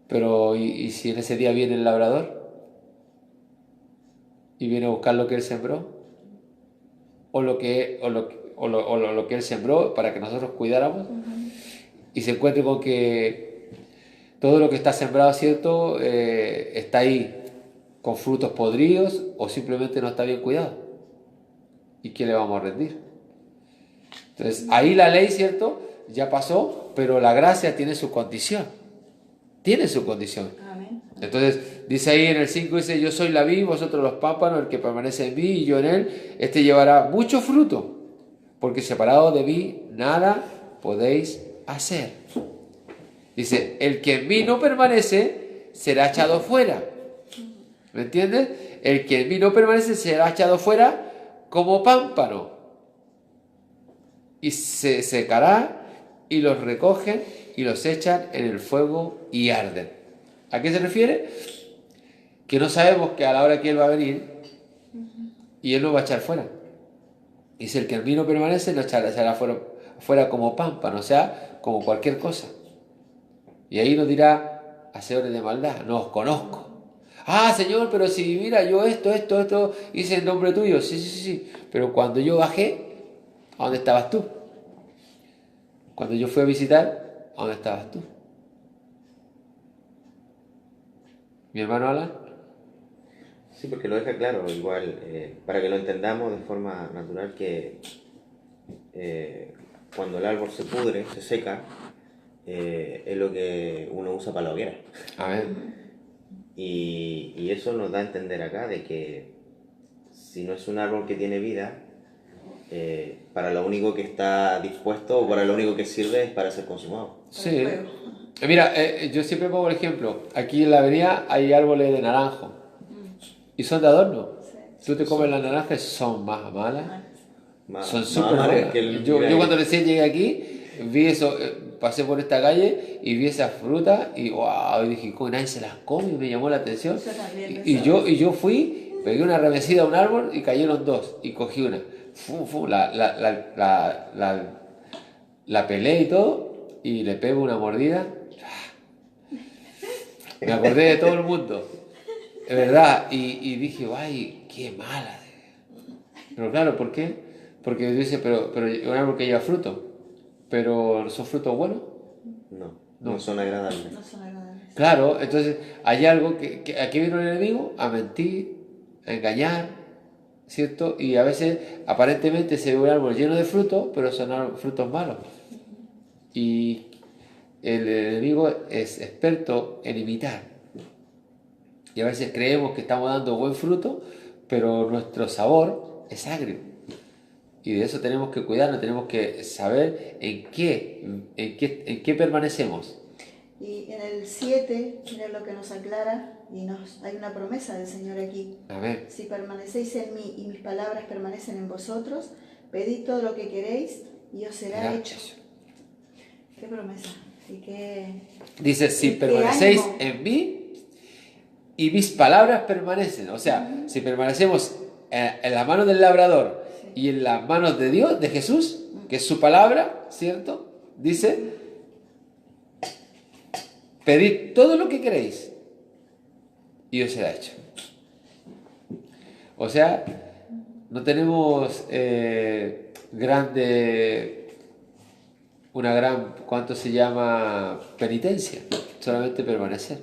Pero, ¿y si en ese día viene el labrador? Y viene a buscar lo que él sembró, o lo que él sembró para que nosotros cuidáramos, y se encuentre con que todo lo que está sembrado, ¿cierto? Está ahí con frutos podridos o simplemente no está bien cuidado. ¿Y qué le vamos a rendir? Entonces, ahí la ley, ¿cierto? Ya pasó, pero la gracia tiene su condición. Tiene su condición. Amén. Entonces, dice ahí en el 5, dice, yo soy la vid, vosotros los pámpanos, el que permanece en mí y yo en él, este llevará mucho fruto, porque separado de mí nada podéis hacer. Dice, el que en mí no permanece será echado fuera. ¿Me entiendes? El que en mí no permanece será echado fuera como pámpano. Y se secará y los recogen y los echan en el fuego y arden. ¿A qué se refiere? Que no sabemos que a la hora que Él va a venir y Él nos va a echar fuera. Dice, el que en mí no permanece lo echará fuera como pámpano, o sea, como cualquier cosa. Y ahí nos dirá, hacedores de maldad, no os conozco. Ah, Señor, pero si mira, yo esto hice en nombre tuyo. Sí. Pero cuando yo bajé, ¿a dónde estabas tú? Cuando yo fui a visitar, ¿a dónde estabas tú? ¿Mi hermano Alan? Sí, porque lo deja claro, igual, para que lo entendamos de forma natural, que cuando el árbol se pudre, se seca, es lo que uno usa para la hoguera. A ver. Y eso nos da a entender acá de que si no es un árbol que tiene vida, para lo único que está dispuesto o para lo único que sirve es para ser consumado. Sí. Mira, yo siempre pongo el ejemplo. Aquí en la avenida hay árboles de naranjo y son de adorno. Tú te comes las naranjas y son más malas. Son súper malas. Yo cuando recién llegué aquí, vi eso, pasé por esta calle y vi esas frutas y wow, y dije, ¿cómo nadie se las come? Y me llamó la atención. Y yo fui, pegué una remecida a un árbol y cayeron dos y cogí una. La pelé y todo y le pego una mordida. Me acordé de todo el mundo, de verdad, y dije, ay, qué mala. Pero claro, ¿por qué? Porque dice, pero un árbol que lleva fruto, pero ¿son frutos buenos? No son agradables. No son agradables. Claro, entonces hay algo que aquí vino el enemigo a mentir, a engañar, ¿cierto? Y a veces aparentemente se ve un árbol lleno de frutos, pero son frutos malos. Y el enemigo es experto en imitar. Y a veces creemos que estamos dando buen fruto, pero nuestro sabor es agrio. Y de eso tenemos que cuidarnos, tenemos que saber en qué permanecemos. Y en el 7, miren lo que nos aclara, hay una promesa del Señor aquí. A ver. Si permanecéis en mí y mis palabras permanecen en vosotros, pedid todo lo que queréis y os será hecho. Qué promesa. Y qué... Dice, si qué permanecéis ánimo. en mí y mis palabras permanecen. O sea, si permanecemos en las manos del labrador y en las manos de Dios, de Jesús, que es su palabra, ¿cierto? Dice, pedid todo lo que queréis y os será hecho. O sea, no tenemos una gran, ¿cuánto se llama? Penitencia, solamente permanecer.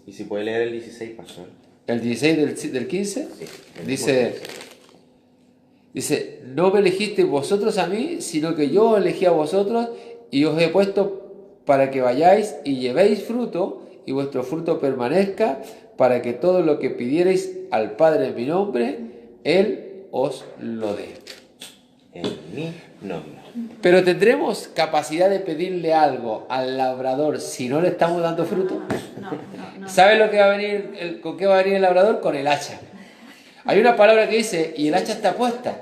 Y si puede leer el 16, pastor. El 16 del 15 Sí, el dice, no me elegisteis vosotros a mí, sino que yo os elegí a vosotros y os he puesto para que vayáis y llevéis fruto y vuestro fruto permanezca, para que todo lo que pidierais al Padre en mi nombre, Él os lo dé. En mi nombre. Pero ¿tendremos capacidad de pedirle algo al labrador si no le estamos dando fruto? No. ¿Sabes lo que va a venir, con qué va a venir el labrador? Con el hacha. Hay una palabra que dice, y el hacha está puesta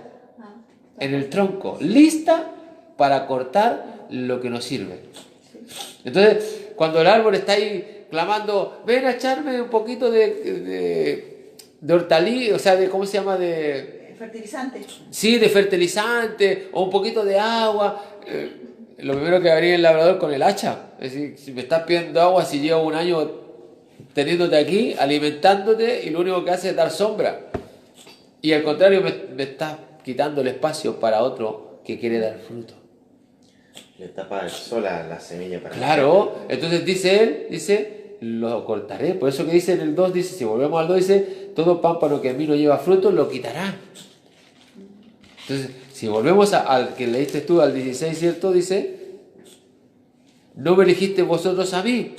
en el tronco, lista para cortar lo que nos sirve. Entonces, cuando el árbol está ahí clamando, ven a echarme un poquito de hortaliza, o sea, de, ¿cómo se llama? Fertilizante. Sí, de fertilizante o un poquito de agua. Lo primero que va a venir el labrador con el hacha. Es decir, si me estás pidiendo agua, si llevo un año teniéndote aquí, alimentándote, y lo único que hace es dar sombra. Y al contrario, me estás quitando el espacio para otro que quiere dar fruto. Le tapa el sol a la semilla para... Claro, entonces dice él, lo cortaré. Por eso que dice en el 2, dice, si volvemos al 2, dice, todo pámpano que en mí no lleva fruto, lo quitará. Entonces, si volvemos al que leíste tú, al 16, ¿cierto? Dice, no me elegiste vosotros a mí.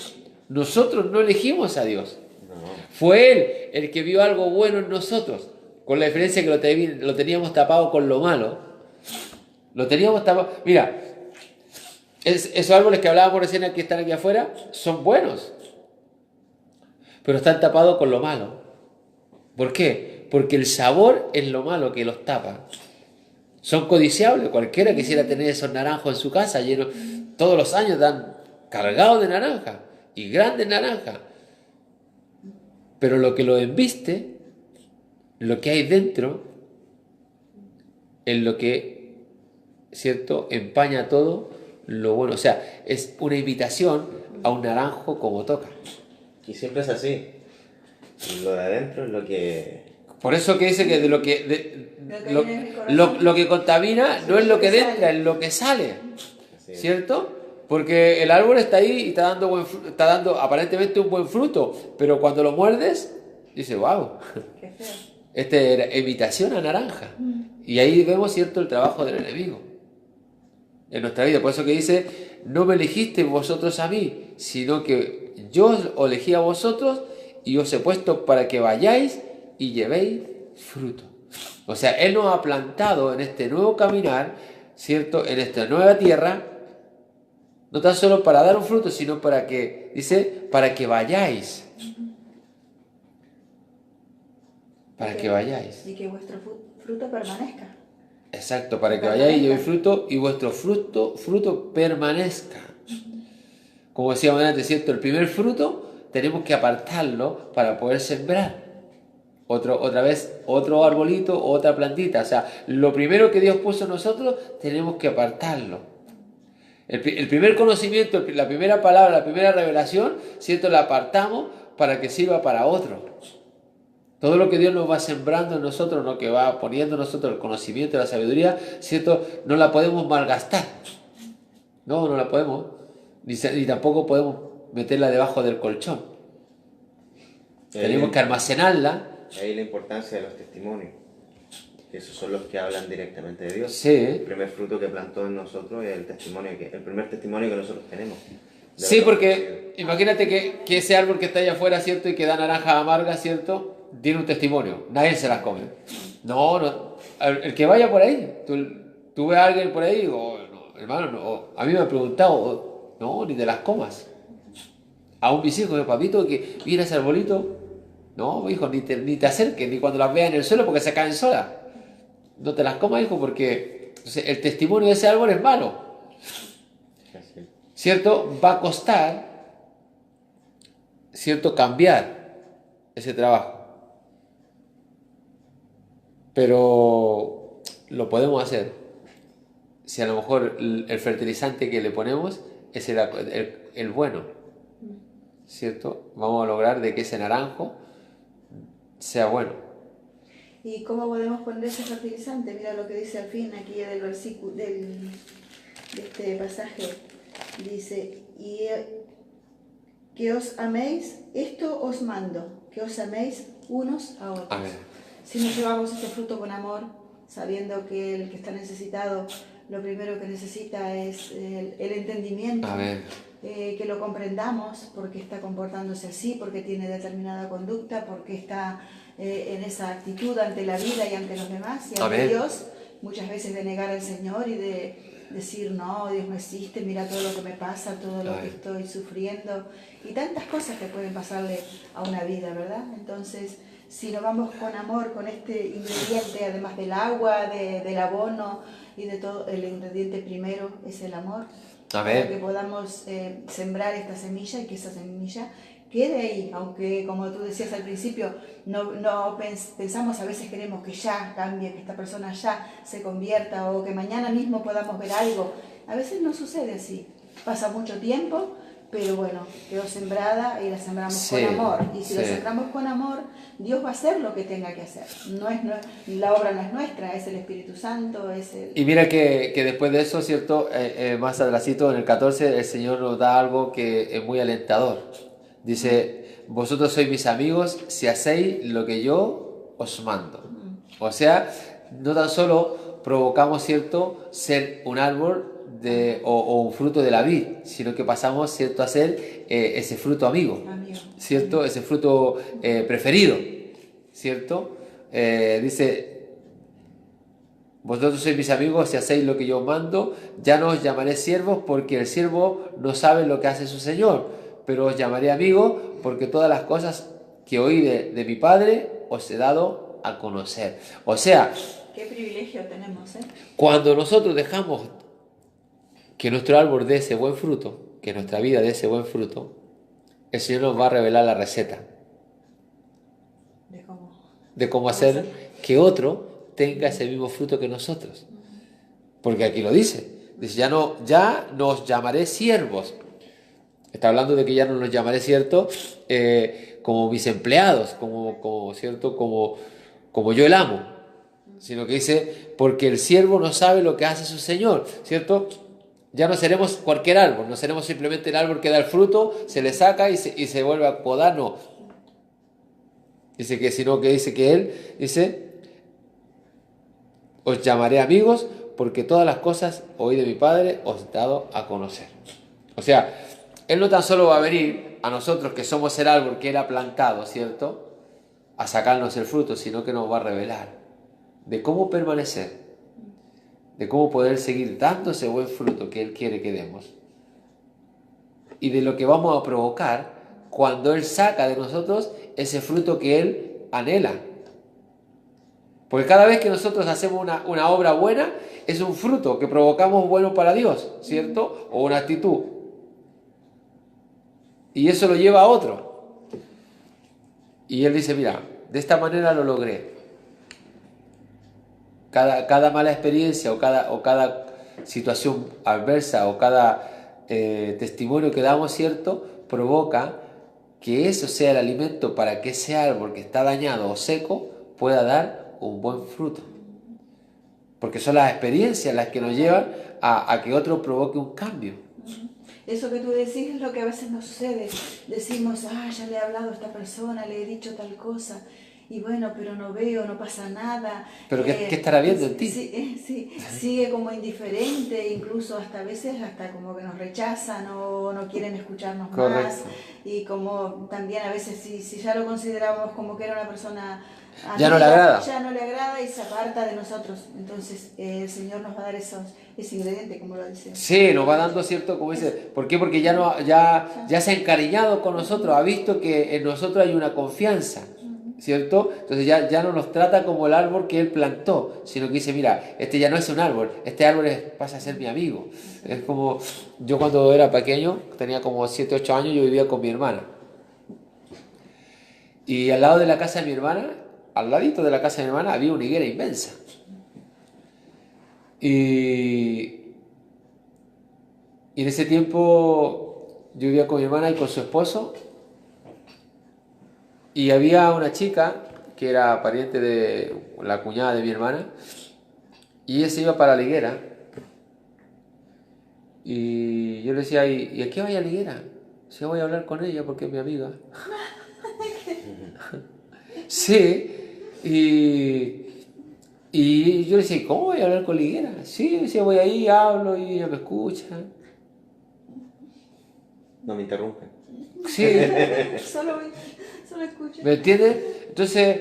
Nosotros no elegimos a Dios. No. Fue Él el que vio algo bueno en nosotros. Con la diferencia que lo teníamos tapado con lo malo. Lo teníamos tapado. Mira, esos árboles que hablábamos recién que están aquí afuera son buenos, pero están tapados con lo malo. ¿Por qué? Porque el sabor es lo malo que los tapa. Son codiciables. Cualquiera quisiera tener esos naranjos en su casa, llenos, todos los años dan cargados de naranja y grandes naranjas. Pero lo que lo embiste, lo que hay dentro, es lo que, ¿cierto?, empaña todo lo bueno. O sea, es una invitación a un naranjo como toca. Y siempre es así. Lo de adentro es lo que... Por eso que dice que de lo que contamina no es lo que entra, es lo que sale. ¿Cierto? Porque el árbol está ahí y está dando aparentemente un buen fruto, pero cuando lo muerdes, dice, wow, Qué feo. este era imitación a naranja. Y ahí vemos, ¿cierto?, el trabajo del enemigo en nuestra vida. Por eso que dice, no me elegiste vosotros a mí, sino que yo os elegí a vosotros y os he puesto para que vayáis y llevéis fruto. O sea, Él nos ha plantado en este nuevo caminar, ¿cierto?, en esta nueva tierra, no tan solo para dar un fruto, sino para que, dice, para que vayáis. Para que vayáis. Y que vuestro fruto permanezca. Exacto, para que vayáis y llevéis fruto y vuestro fruto permanezca. Como decíamos antes, ¿cierto? El primer fruto tenemos que apartarlo para poder sembrar. Otra vez, otro arbolito, otra plantita. O sea, lo primero que Dios puso en nosotros, tenemos que apartarlo. El primer conocimiento, la primera palabra, la primera revelación, ¿cierto?, la apartamos para que sirva para otro. Todo lo que Dios nos va sembrando en nosotros, lo que va poniendo en nosotros el conocimiento y la sabiduría, ¿cierto?, no la podemos malgastar. No la podemos. Ni tampoco podemos meterla debajo del colchón. Tenemos que almacenarla. Ahí la importancia de los testimonios. Esos son los que hablan directamente de Dios. Sí. El primer fruto que plantó en nosotros es el primer testimonio que nosotros tenemos. Sí, porque imagínate que ese árbol que está allá afuera, ¿cierto?, y que da naranjas amargas, ¿cierto?, tiene un testimonio. Nadie se las come. No. El que vaya por ahí, tú ves a alguien por ahí y digo, no, hermano, no. A mí me han preguntado, no, ni te las comas. Aún mis hijos, papito, que mira ese arbolito, no, hijo, ni te acerques, ni cuando las veas en el suelo porque se caen solas. No te las comas, hijo, porque el testimonio de ese árbol es malo. ¿cierto? Va a costar, ¿cierto? Cambiar ese trabajo. Pero lo podemos hacer. Si a lo mejor el fertilizante que le ponemos es el bueno, ¿cierto? Vamos a lograr de que ese naranjo sea bueno. ¿Y cómo podemos poner ese fertilizante? Mira lo que dice al fin aquí del versículo, de este pasaje. Dice, y que os améis, esto os mando, que os améis unos a otros. Amén. Si nos llevamos este fruto con amor, sabiendo que el que está necesitado, lo primero que necesita es el entendimiento, que lo comprendamos, porque está comportándose así, porque tiene determinada conducta, porque está en esa actitud ante la vida y ante los demás, y ante Dios, muchas veces de negar al Señor y de decir, no, Dios no existe, mira todo lo que me pasa, todo lo que estoy sufriendo, y tantas cosas que pueden pasarle a una vida, ¿verdad? Entonces, si nos vamos con amor, con este ingrediente, además del agua, del abono y de todo, el ingrediente primero es el amor, para que podamos sembrar esta semilla y que esa semilla quede ahí, aunque como tú decías al principio, no pensamos, a veces queremos que ya cambie, que esta persona ya se convierta o que mañana mismo podamos ver algo. A veces no sucede así, pasa mucho tiempo, pero bueno, quedó sembrada y la sembramos con amor. Y si la sembramos con amor, Dios va a hacer lo que tenga que hacer. La obra no es nuestra, es el Espíritu Santo, es el... Y mira que después de eso, ¿cierto? Más atrasito en el 14, el Señor nos da algo que es muy alentador. Dice, vosotros sois mis amigos si hacéis lo que yo os mando. O sea, no tan solo provocamos, ¿cierto?, ser un árbol o un fruto de la vid, sino que pasamos, ¿cierto?, a ser ese fruto amigo, ¿cierto? Ese fruto preferido, ¿cierto? Dice, vosotros sois mis amigos si hacéis lo que yo os mando, ya no os llamaré siervos porque el siervo no sabe lo que hace su señor, pero os llamaré amigos porque todas las cosas que oí de mi Padre os he dado a conocer. O sea, qué privilegio tenemos, ¿eh? Cuando nosotros dejamos que nuestro árbol dé ese buen fruto, que nuestra vida dé ese buen fruto, el Señor nos va a revelar la receta de cómo hacer que otro tenga ese mismo fruto que nosotros. Porque aquí lo dice, ya no os llamaré siervos. Está hablando de que ya no nos llamaré, ¿cierto?, como mis empleados, ¿cierto?, como yo el amo, sino que dice, porque el siervo no sabe lo que hace su Señor, ¿cierto? Ya no seremos cualquier árbol, no seremos simplemente el árbol que da el fruto, se le saca y se vuelve a podar, no. Dice que Él dice, os llamaré amigos porque todas las cosas oí de mi Padre os he dado a conocer. O sea, Él no tan solo va a venir a nosotros que somos el árbol que Él ha plantado, ¿cierto?, a sacarnos el fruto, sino que nos va a revelar de cómo permanecer, de cómo poder seguir dando ese buen fruto que Él quiere que demos y de lo que vamos a provocar cuando Él saca de nosotros ese fruto que Él anhela. Porque cada vez que nosotros hacemos una obra buena, es un fruto que provocamos bueno para Dios, ¿cierto? O una actitud. Y eso lo lleva a otro. Y Él dice, mira, de esta manera lo logré. Cada mala experiencia o cada situación adversa o cada testimonio que damos, ¿cierto?, provoca que eso sea el alimento para que ese árbol que está dañado o seco pueda dar un buen fruto. Porque son las experiencias las que nos llevan a que otro provoque un cambio. Eso que tú decís es lo que a veces nos sucede. Decimos, ya le he hablado a esta persona, le he dicho tal cosa, y bueno, pero no veo, no pasa nada. ¿Pero qué estará viendo en ti? Sí, sigue como indiferente, incluso hasta a veces hasta como que nos rechazan o no quieren escucharnos más. Y como también a veces si ya lo consideramos como que era una persona amiga, ya no le agrada. Ya no le agrada y se aparta de nosotros. Entonces el Señor nos va a dar ese ingrediente, como lo dice. Sí, nos va dando, ¿cierto? Como dice, ¿por qué? Porque ya se ha encariñado con nosotros, ha visto que en nosotros hay una confianza. ¿cierto? Entonces ya no nos trata como el árbol que él plantó, sino que dice, mira, este ya no es un árbol, este árbol pasa a ser mi amigo. Es como, yo cuando era pequeño, tenía como 7, 8 años, yo vivía con mi hermana. Y al lado de la casa de mi hermana, al ladito de la casa de mi hermana, había una higuera inmensa. Y en ese tiempo yo vivía con mi hermana y con su esposo. Y había una chica que era pariente de la cuñada de mi hermana. Y ella se iba para la higuera. Y yo le decía, ¿y a qué vaya a la higuera? Si voy a hablar con ella porque es mi amiga. Sí. Y yo le decía, ¿cómo voy a hablar con la higuera? Sí, decía, voy ahí, hablo y ella me escucha. No me interrumpen. Sí. Solo escucha. ¿Me entiendes? Entonces,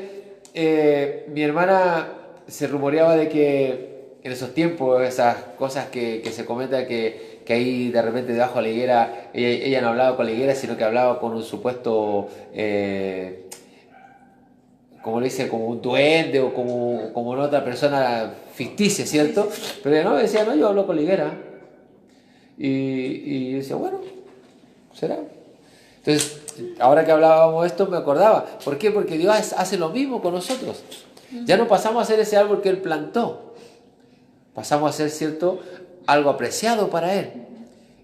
mi hermana se rumoreaba de que en esos tiempos, esas cosas que se comenta que ahí de repente debajo de la higuera, ella no hablaba con la higuera, sino que hablaba con un supuesto, como le dice, como un duende o como una otra persona ficticia, ¿cierto? Pero ella no, decía, no, yo hablo con la higuera. Y yo decía, bueno, será. Entonces, ahora que hablábamos de esto, me acordaba. ¿Por qué? Porque Dios hace lo mismo con nosotros. Ya no pasamos a ser ese árbol que Él plantó. Pasamos a ser, ¿cierto?, algo apreciado para Él.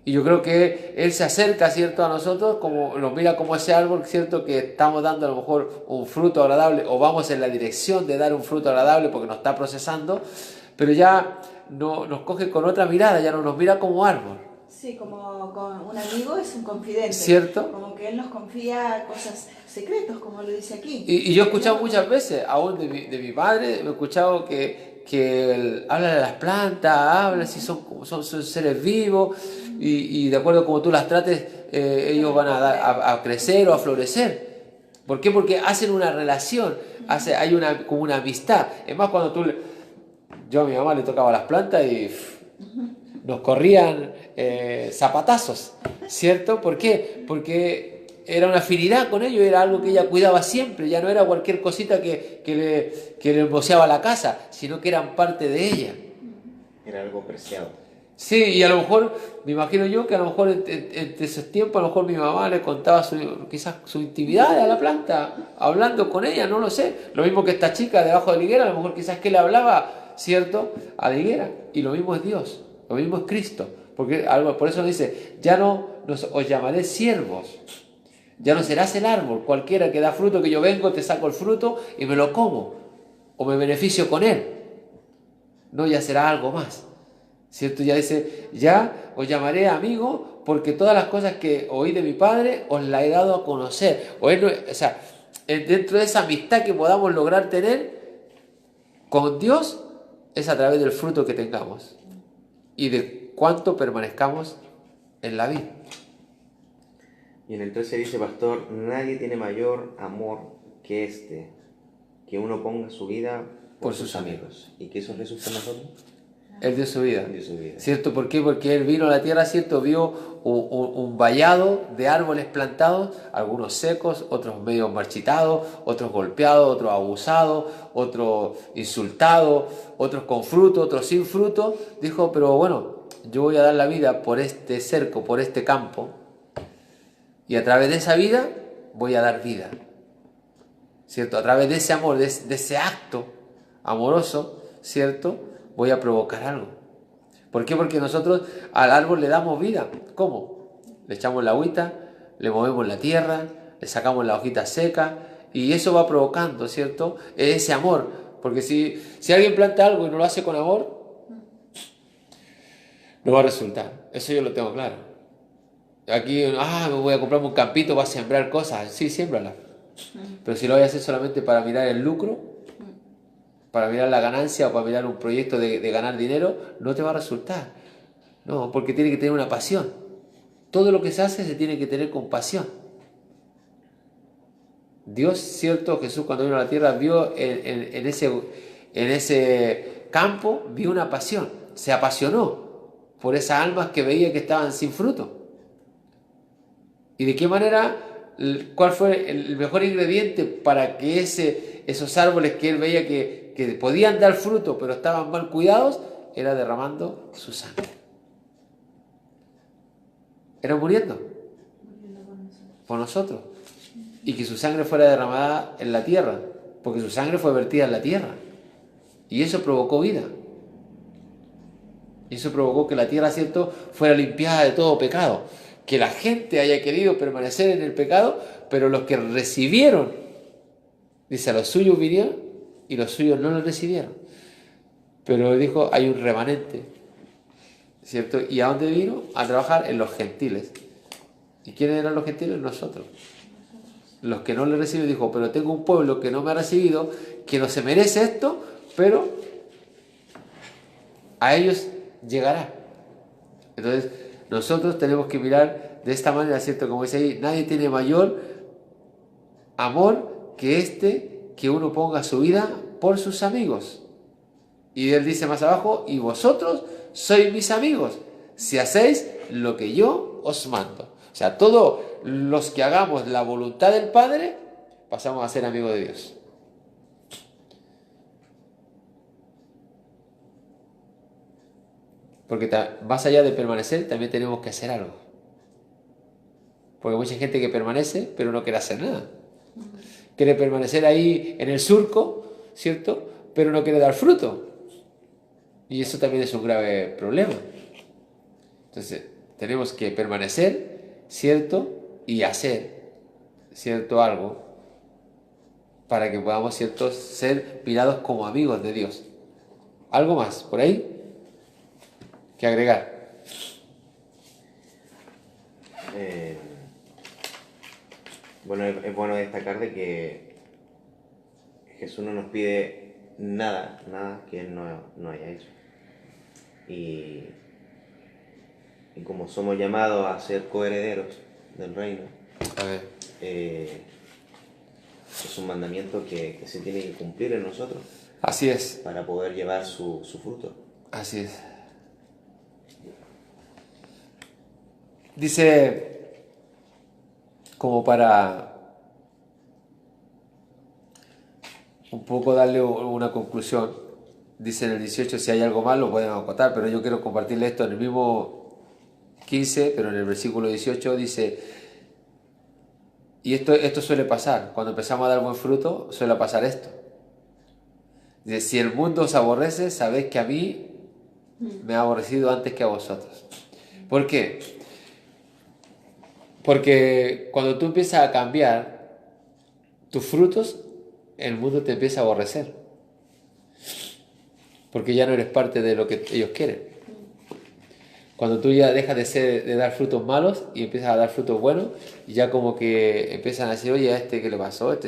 Y yo creo que Él se acerca, ¿cierto?, a nosotros, como nos mira como ese árbol, ¿cierto?, que estamos dando a lo mejor un fruto agradable, o vamos en la dirección de dar un fruto agradable porque nos está procesando, pero ya no, nos coge con otra mirada, ya no nos mira como árbol. Sí, como con un amigo es un confidente. ¿Cierto? Como que él nos confía cosas secretos, como lo dice aquí. Y yo he escuchado muchas veces, aún de mi padre, me he escuchado que él habla de las plantas, habla si son seres vivos, y de acuerdo a como tú las trates, ellos van a crecer o a florecer. ¿Por qué? Porque hacen una relación, hay como una amistad. Es más, cuando yo a mi mamá le tocaba las plantas y nos corrían zapatazos, ¿cierto? ¿Por qué? Porque era una afinidad con ellos, era algo que ella cuidaba siempre, ya no era cualquier cosita que le emboceaba la casa, sino que eran parte de ella. Era algo preciado. Sí, y a lo mejor, me imagino yo que a lo mejor entre esos tiempos, a lo mejor mi mamá le contaba quizás su intimidad a la planta, hablando con ella, no lo sé. Lo mismo que esta chica debajo de la higuera, a lo mejor quizás que le hablaba, ¿cierto?, a la higuera. Y lo mismo es Dios, lo mismo es Cristo. Porque por eso nos dice, ya no os llamaré siervos, ya no serás el árbol, cualquiera que da fruto, que yo vengo, te saco el fruto y me lo como, o me beneficio con él. No, ya será algo más, ¿cierto? Ya dice, ya os llamaré amigo, porque todas las cosas que oí de mi Padre os las he dado a conocer. O sea, dentro de esa amistad que podamos lograr tener con Dios, es a través del fruto que tengamos y de cuánto permanezcamos en la vida. Y en el 13 dice, pastor, nadie tiene mayor amor que este, que uno ponga su vida por sus amigos. ¿Y que eso resulta en nosotros? Él dio su vida. Él dio su vida. ¿Cierto? ¿Por qué? Porque Él vino a la tierra, ¿cierto? Vio un vallado de árboles plantados, algunos secos, otros medio marchitados, otros golpeados, otros abusados, otros insultados, otros con fruto, otros sin fruto. Dijo, pero bueno, yo voy a dar la vida por este cerco, por este campo, y a través de esa vida voy a dar vida, ¿cierto? A través de ese amor, de ese acto amoroso, ¿cierto?, voy a provocar algo. ¿Por qué? Porque nosotros al árbol le damos vida. ¿Cómo? Le echamos la agüita, le movemos la tierra, le sacamos la hojita seca, y eso va provocando, ¿cierto?, ese amor. Porque si alguien planta algo y no lo hace con amor, no va a resultar. Eso yo lo tengo claro. Aquí, me voy a comprarme un campito para sembrar cosas. Sí, siémbrala. Pero si lo voy a hacer solamente para mirar el lucro, para mirar la ganancia o para mirar un proyecto de ganar dinero, no te va a resultar. No, porque tiene que tener una pasión. Todo lo que se hace se tiene que tener con pasión. Dios, cierto, Jesús cuando vino a la tierra vio en ese campo, vio una pasión. Se apasionó por esas almas que veía que estaban sin fruto. ¿Y de qué manera ¿cuál fue el mejor ingrediente para que esos árboles que él veía que podían dar fruto, pero estaban mal cuidados? Era derramando su sangre. Era muriendo por nosotros. Y que su sangre fuera derramada en la tierra, porque su sangre fue vertida en la tierra. Y eso provocó vida. Y eso provocó que la tierra, ¿cierto?, fuera limpiada de todo pecado. Que la gente haya querido permanecer en el pecado, pero los que recibieron, dice, a los suyos vinieron y los suyos no los recibieron. Pero dijo, hay un remanente, ¿cierto? ¿Y a dónde vino? A trabajar en los gentiles. ¿Y quiénes eran los gentiles? Nosotros. Los que no le reciben, dijo, pero tengo un pueblo que no me ha recibido, que no se merece esto, pero a ellos llegará. Entonces, nosotros tenemos que mirar de esta manera, ¿cierto? Como dice ahí, nadie tiene mayor amor que uno ponga su vida por sus amigos. Y él dice más abajo, y vosotros sois mis amigos, si hacéis lo que yo os mando. O sea, todos los que hagamos la voluntad del Padre, pasamos a ser amigos de Dios. Porque más allá de permanecer, también tenemos que hacer algo. Porque hay mucha gente que permanece, pero no quiere hacer nada. Quiere permanecer ahí en el surco, ¿cierto? Pero no quiere dar fruto. Y eso también es un grave problema. Entonces, tenemos que permanecer, ¿cierto? Y hacer, ¿cierto? Algo para que podamos, ¿cierto?, ser mirados como amigos de Dios. ¿Algo más por ahí que agregar? Bueno, es bueno destacar de que Jesús no nos pide nada que Él no haya hecho. Y como somos llamados a ser coherederos del reino, es un mandamiento que se tiene que cumplir en nosotros. Así es. Para poder llevar su fruto. Así es. Dice, como para un poco darle una conclusión, dice en el 18, si hay algo más lo pueden acotar, pero yo quiero compartirle esto en el mismo 15, pero en el versículo 18 dice, y esto suele pasar, cuando empezamos a dar buen fruto, suele pasar esto. Dice, si el mundo os aborrece, sabéis que a mí me ha aborrecido antes que a vosotros. ¿Por qué? Porque cuando tú empiezas a cambiar tus frutos, el mundo te empieza a aborrecer. Porque ya no eres parte de lo que ellos quieren. Cuando tú ya dejas de dar frutos malos y empiezas a dar frutos buenos, y ya como que empiezan a decir, oye, ¿a este qué le pasó? No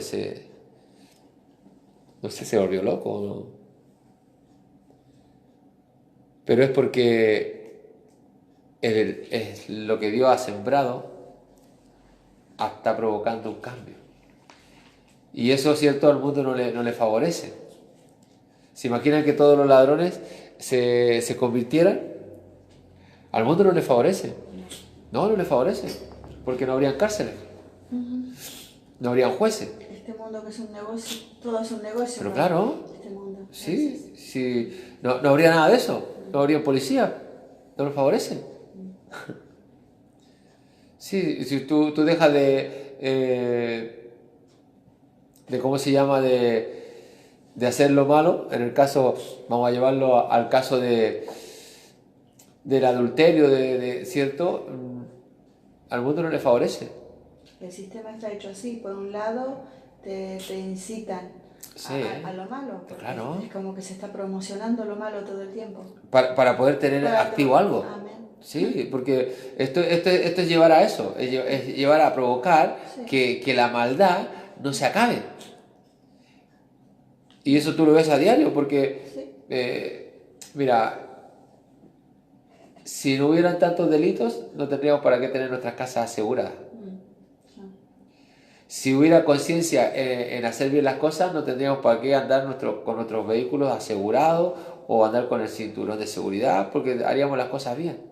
sé, se volvió loco, ¿no? Pero es porque es lo que Dios ha sembrado está provocando un cambio. Y eso, cierto, al mundo no le favorece. ¿Se imaginan que todos los ladrones se convirtieran? Al mundo no le favorece. No le favorece. Porque no habrían cárceles. No habrían jueces. Este mundo que es un negocio, todo es un negocio. Pero claro, este mundo. sí, no habría nada de eso. No habría policía. No lo favorece. Sí, si tú dejas de ¿cómo se llama? De hacer lo malo, en el caso, vamos a llevarlo al caso del adulterio, ¿cierto? Al mundo no le favorece. El sistema está hecho así, por un lado te incitan a lo malo, claro. Es como que se está promocionando lo malo todo el tiempo. Para poder tener activo algo. Amén. Sí, porque esto es llevar a eso, es llevar a provocar que la maldad no se acabe. Y eso tú lo ves a diario, porque, mira, si no hubieran tantos delitos, no tendríamos para qué tener nuestras casas aseguradas. Si hubiera conciencia en hacer bien las cosas, no tendríamos para qué andar con nuestros vehículos asegurados o andar con el cinturón de seguridad, porque haríamos las cosas bien.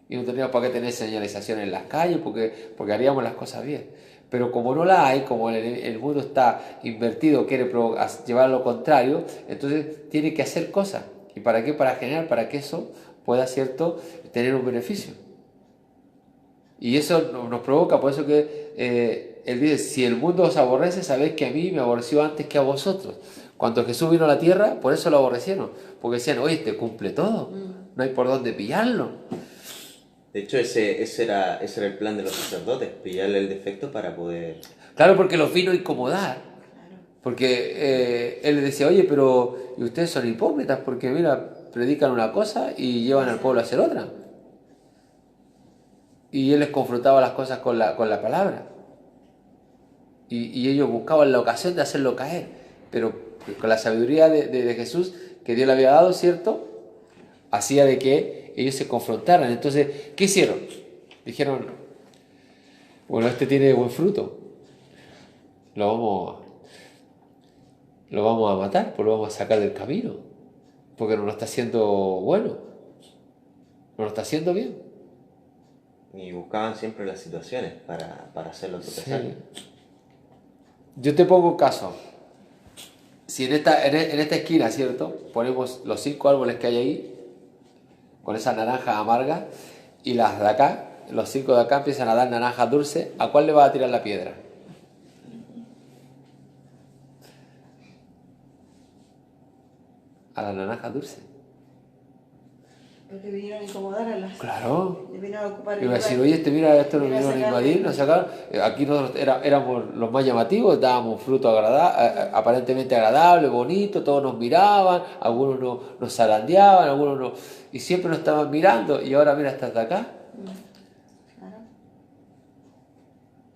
y no tendríamos por qué tener señalización en las calles porque haríamos las cosas bien. Pero como no la hay, como el mundo está invertido, quiere llevar lo contrario, entonces tiene que hacer cosas. ¿Y para qué? Para que eso pueda, ¿cierto?, tener un beneficio. Y eso nos provoca, por eso que él dice, si el mundo os aborrece, sabéis que a mí me aborreció antes que a vosotros. Cuando Jesús vino a la tierra, por eso lo aborrecieron, porque decían, oye, te cumple todo, no hay por dónde pillarlo. De hecho, ese era el plan de los sacerdotes, pillarle el defecto para poder... Claro, porque los vino a incomodar. Porque él les decía, oye, pero ¿y ustedes son hipócritas? Porque mira, predican una cosa y llevan al pueblo a hacer otra. Y él les confrontaba las cosas con la palabra. Y ellos buscaban la ocasión de hacerlo caer. Pero con la sabiduría de Jesús que Dios le había dado, ¿cierto?, hacía de que ellos se confrontaran. Entonces, ¿qué hicieron? Dijeron, bueno, este tiene buen fruto. Lo vamos a matar, pues lo vamos a sacar del camino. Porque no lo está haciendo bueno. No lo está haciendo bien. Y buscaban siempre las situaciones para hacerlo tropezar. Sí. Yo te pongo un caso. Si en esta esquina, ¿cierto?, ponemos los 5 árboles que hay ahí, con esa naranja amarga, y las de acá, los 5 de acá empiezan a dar naranjas dulces, ¿a cuál le va a tirar la piedra? A la naranja dulce. Porque vinieron a incomodar a las... Claro. Vinieron a ocupar el Iba a lugar. decir, oye, esto nos vinieron a sacarle- invadir, nos sacaron. Aquí nosotros éramos los más llamativos, dábamos fruto aparentemente agradable, bonito, todos nos miraban, algunos nos zarandeaban, algunos no, y siempre nos estaban mirando, y ahora mira, estás de acá. Claro.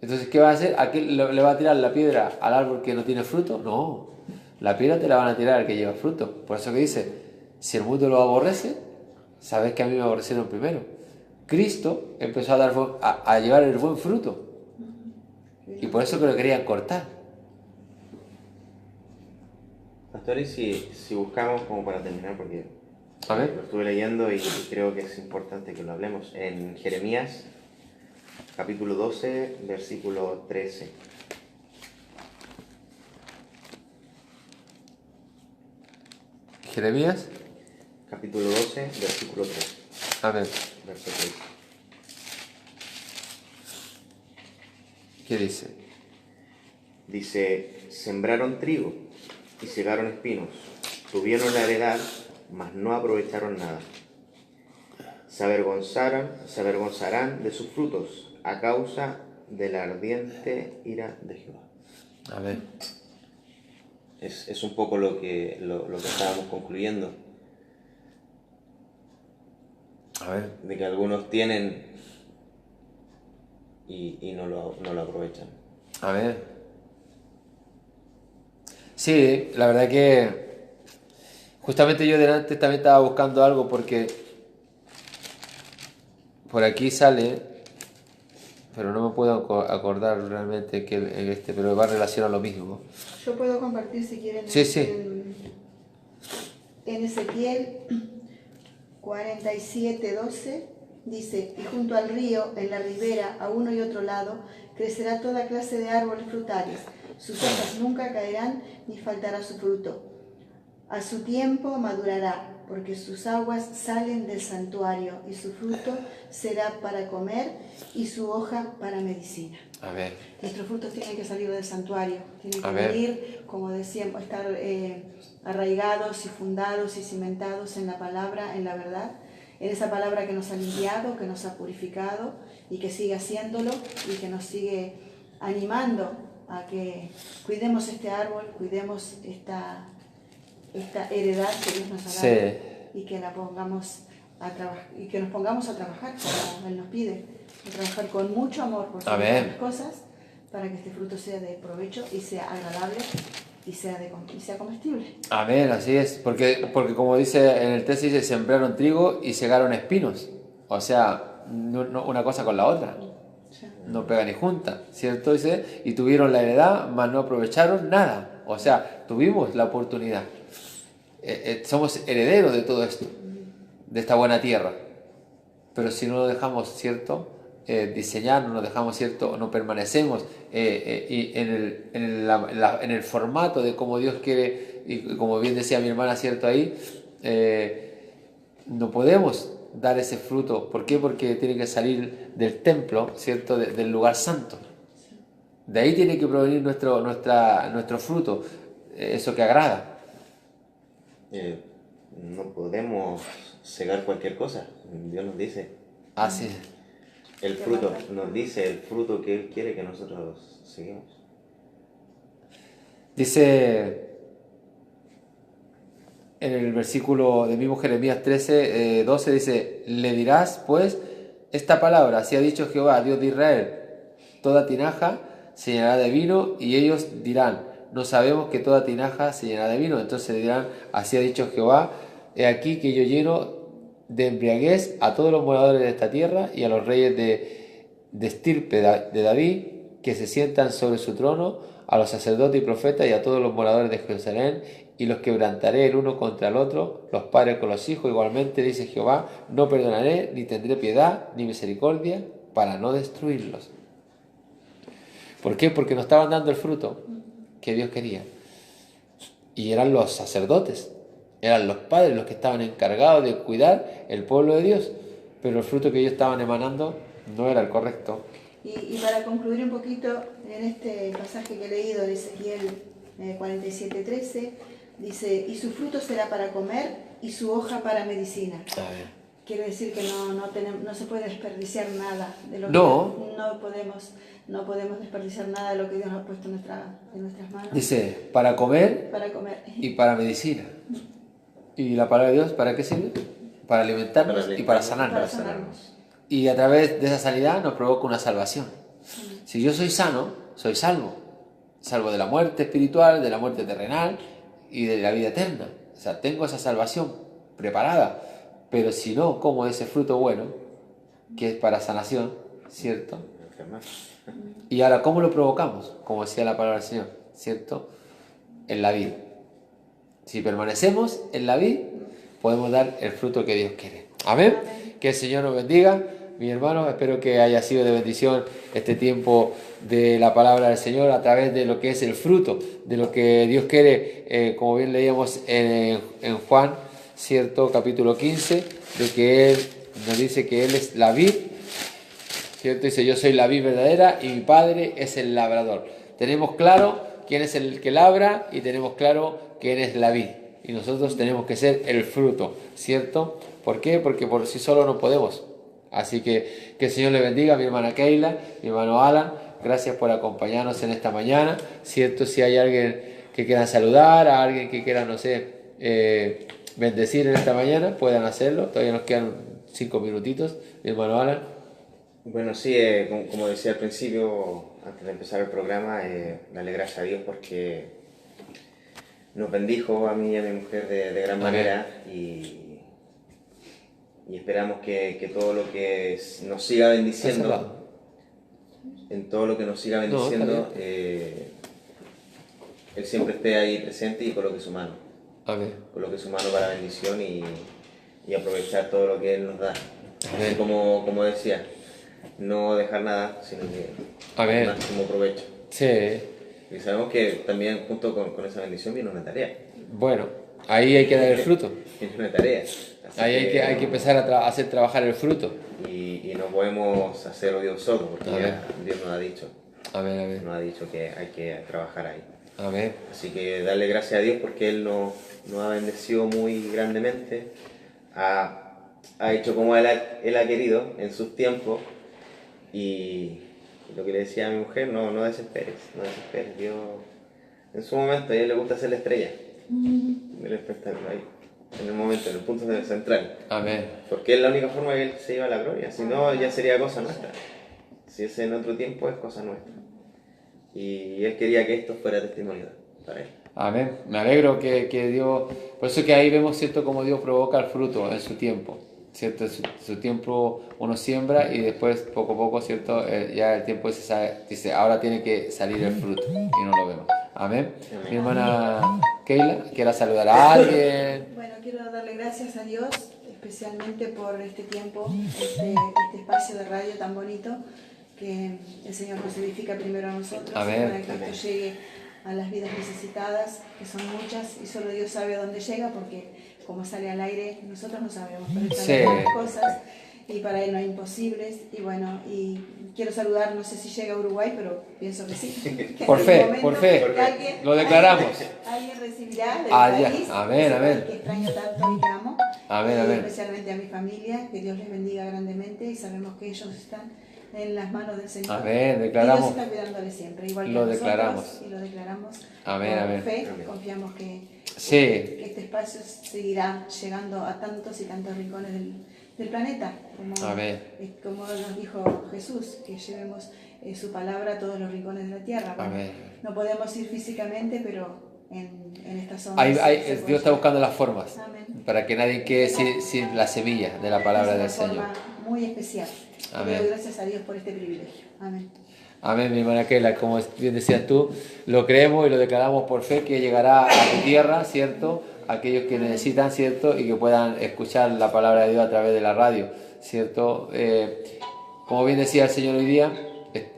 Entonces, ¿qué va a hacer? ¿A qué le va a tirar la piedra al árbol que no tiene fruto? No, la piedra te la van a tirar al que lleva fruto. Por eso que dice, si el mundo lo aborrece, sabes que a mí me aborrecieron primero. Cristo empezó a llevar el buen fruto. Y por eso que lo querían cortar. Pastores, si buscamos, como para terminar, porque A ver. lo estuve leyendo y creo que es importante que lo hablemos, en Jeremías, capítulo 12, versículo 13. Jeremías. Capítulo 12, versículo 3. A ver, Verso 3. ¿qué dice? Dice, sembraron trigo y cegaron espinos, tuvieron la heredad, mas no aprovecharon nada. Se avergonzarán de sus frutos a causa de la ardiente ira de Jehová. A ver. Es un poco lo que estábamos concluyendo, A ver. de que algunos tienen y no lo aprovechan. A ver. Sí, la verdad que justamente yo delante también estaba buscando algo porque por aquí sale, pero no me puedo acordar realmente pero va relacionado a lo mismo. Yo puedo compartir si quieren Sí, sí. En Ezequiel 47:12 dice, y junto al río, en la ribera, a uno y otro lado, crecerá toda clase de árboles frutales. Sus hojas nunca caerán, ni faltará su fruto. A su tiempo madurará, porque sus aguas salen del santuario, y su fruto será para comer, y su hoja para medicina. A ver. Nuestros frutos tienen que salir del santuario, tienen A que ver. venir, como decíamos, estar arraigados y fundados y cimentados en la palabra, en la verdad, en esa palabra que nos ha limpiado, que nos ha purificado y que sigue haciéndolo y que nos sigue animando a que cuidemos este árbol, cuidemos esta heredad que Dios nos ha dado, Sí. y que la pongamos a trabajar, y que nos pongamos a trabajar como Él nos pide, a trabajar con mucho amor por todas las cosas, para que este fruto sea de provecho y sea agradable y sea comestible. Amén, así es, porque como dice en el texto, dice, sembraron trigo y cegaron espinos. O sea, no una cosa con la otra, no pegan ni juntan, ¿cierto? Dice, y tuvieron la heredad, mas no aprovecharon nada. O sea, tuvimos la oportunidad. Somos herederos de todo esto, de esta buena tierra. pero si no lo dejamos, ¿cierto? Diseñar, no nos dejamos, ¿cierto? No permanecemos en el formato de cómo Dios quiere, y como bien decía mi hermana, ¿cierto? Ahí, no podemos dar ese fruto. ¿Por qué? Porque tiene que salir del templo, ¿cierto? Del lugar santo. De ahí tiene que provenir nuestro fruto, eso que agrada. No podemos cegar cualquier cosa. Dios nos dice. Así. El fruto, nos dice el fruto que Él quiere que nosotros seguimos. Dice en el versículo de mismo Jeremías 13, 12, dice: le dirás pues esta palabra, así ha dicho Jehová, Dios de Israel, toda tinaja se llenará de vino, y ellos dirán: no sabemos que toda tinaja se llenará de vino. Entonces dirán: así ha dicho Jehová, he aquí que yo lleno de embriaguez a todos los moradores de esta tierra y a los reyes de estirpe de David, que se sientan sobre su trono, a los sacerdotes y profetas y a todos los moradores de Jerusalén, y los quebrantaré el uno contra el otro, los padres con los hijos. Igualmente, dice Jehová, no perdonaré, ni tendré piedad, ni misericordia, para no destruirlos. ¿Por qué? Porque no estaban dando el fruto que Dios quería. Y eran los sacerdotes, eran los padres los que estaban encargados de cuidar el pueblo de Dios, pero el fruto que ellos estaban emanando no era el correcto. Y para concluir un poquito en este pasaje que he leído de Ezequiel 47:13, dice: y su fruto será para comer y su hoja para medicina. Quiere decir que no se puede desperdiciar nada de lo que no podemos desperdiciar nada de lo que Dios ha puesto en nuestras manos. Dice, para comer y para medicina. ¿Y la palabra de Dios para qué sirve? Para alimentarnos y para sanarnos. Y a través de esa sanidad nos provoca una salvación. Si yo soy sano, soy salvo. Salvo de la muerte espiritual, de la muerte terrenal y de la vida eterna. O sea, tengo esa salvación preparada. Pero si no como ese fruto bueno, que es para sanación, ¿cierto? Y ahora, ¿cómo lo provocamos? Como decía la palabra del Señor, ¿cierto? En la vid. Si permanecemos en la vid, podemos dar el fruto que Dios quiere. Amén. Que el Señor nos bendiga. Mis hermanos, espero que haya sido de bendición este tiempo de la palabra del Señor a través de lo que es el fruto, de lo que Dios quiere, como bien leíamos en Juan, ¿cierto? Capítulo 15, de que Él nos dice que Él es la vid, ¿cierto? Dice: yo soy la vid verdadera y mi Padre es el labrador. Tenemos claro quién es el que labra y tenemos claro quién es la vid. Y nosotros tenemos que ser el fruto, ¿cierto? ¿Por qué? Porque por sí solo no podemos. Así que el Señor le bendiga a mi hermana Keila, mi hermano Alan. Gracias por acompañarnos en esta mañana, ¿cierto? Si hay alguien que quiera saludar, a alguien que quiera, no sé, bendecir en esta mañana, puedan hacerlo. Todavía nos quedan 5 minutitos, mi hermano Alan. Bueno, sí, como decía al principio, antes de empezar el programa, darle gracias a Dios porque nos bendijo a mí y a mi mujer de gran manera, y esperamos que todo lo que nos siga bendiciendo, en todo lo que nos siga bendiciendo, Él siempre esté ahí presente y coloque su mano. Amén. Coloque su mano para la bendición y aprovechar todo lo que Él nos da. Amén. Como decía, no dejar nada, sino que Amén. máximo provecho. Sí. Y sabemos que también junto con esa bendición viene una tarea. Bueno, ahí hay que dar el fruto. Viene una tarea. Ahí hay que empezar a hacer trabajar el fruto. Y no podemos hacerlo Dios solo, porque ya Dios nos ha dicho. Amén, amén. Nos ha dicho que hay que trabajar ahí. Amén. Así que darle gracias a Dios porque Él nos ha bendecido muy grandemente. Ha hecho como Él ha querido en sus tiempos. Y lo que le decía a mi mujer, no desesperes, no desesperes. Dios, en su momento, a ella le gusta hacer la estrella del espectáculo ahí, en el momento, en el punto central. Amén. Porque es la única forma que Él se lleva la gloria, si no ya sería cosa nuestra. Si es en otro tiempo, es cosa nuestra. Y Él quería que esto fuera testimonio para Él. Amén. Me alegro que Dios... Por eso que ahí vemos, ¿cierto?, cómo Dios provoca el fruto en su tiempo. ¿Cierto? En su tiempo uno siembra y después poco a poco, ¿cierto? Ya el tiempo dice, ahora tiene que salir el fruto y no lo vemos. Amén. Amén. Mi hermana Keila, ¿quiera saludar a alguien? Bueno, quiero darle gracias a Dios especialmente por este tiempo, este espacio de radio tan bonito, que el Señor nos edifica primero a nosotros, Amén. para que esto llegue a las vidas necesitadas, que son muchas, y solo Dios sabe a dónde llega, porque como sale al aire, nosotros no sabemos, pero Él sabe las cosas, y para Él no hay imposibles. Y bueno, y quiero saludar, no sé si llega a Uruguay, pero pienso que sí. Que Por fe, por fe, lo declaramos. Alguien recibirá del amén, país, amén. Que extraño tanto y que amo, Amén, amén. especialmente a mi familia, que Dios les bendiga grandemente, y sabemos que ellos están en las manos del Señor. Amén, declaramos. Y Dios está cuidándole siempre, igual que Lo nosotros, declaramos. y lo declaramos. Amén, Con amén. fe, confiamos que este espacio seguirá llegando a tantos y tantos rincones del planeta, como nos dijo Jesús, que llevemos su palabra a todos los rincones de la tierra. Bueno, no podemos ir físicamente, pero en estas zonas Dios está buscando las formas. Amén. Para que nadie quede sin la semilla de la palabra del Señor. Es una forma muy especial. Amén. Doy gracias a Dios por este privilegio. Amén. Amén, mi hermana Kela, como bien decías tú, lo creemos y lo declaramos por fe que llegará a tu tierra, ¿cierto? Aquellos que necesitan, ¿cierto? Y que puedan escuchar la palabra de Dios a través de la radio, ¿cierto? Como bien decía el Señor hoy día,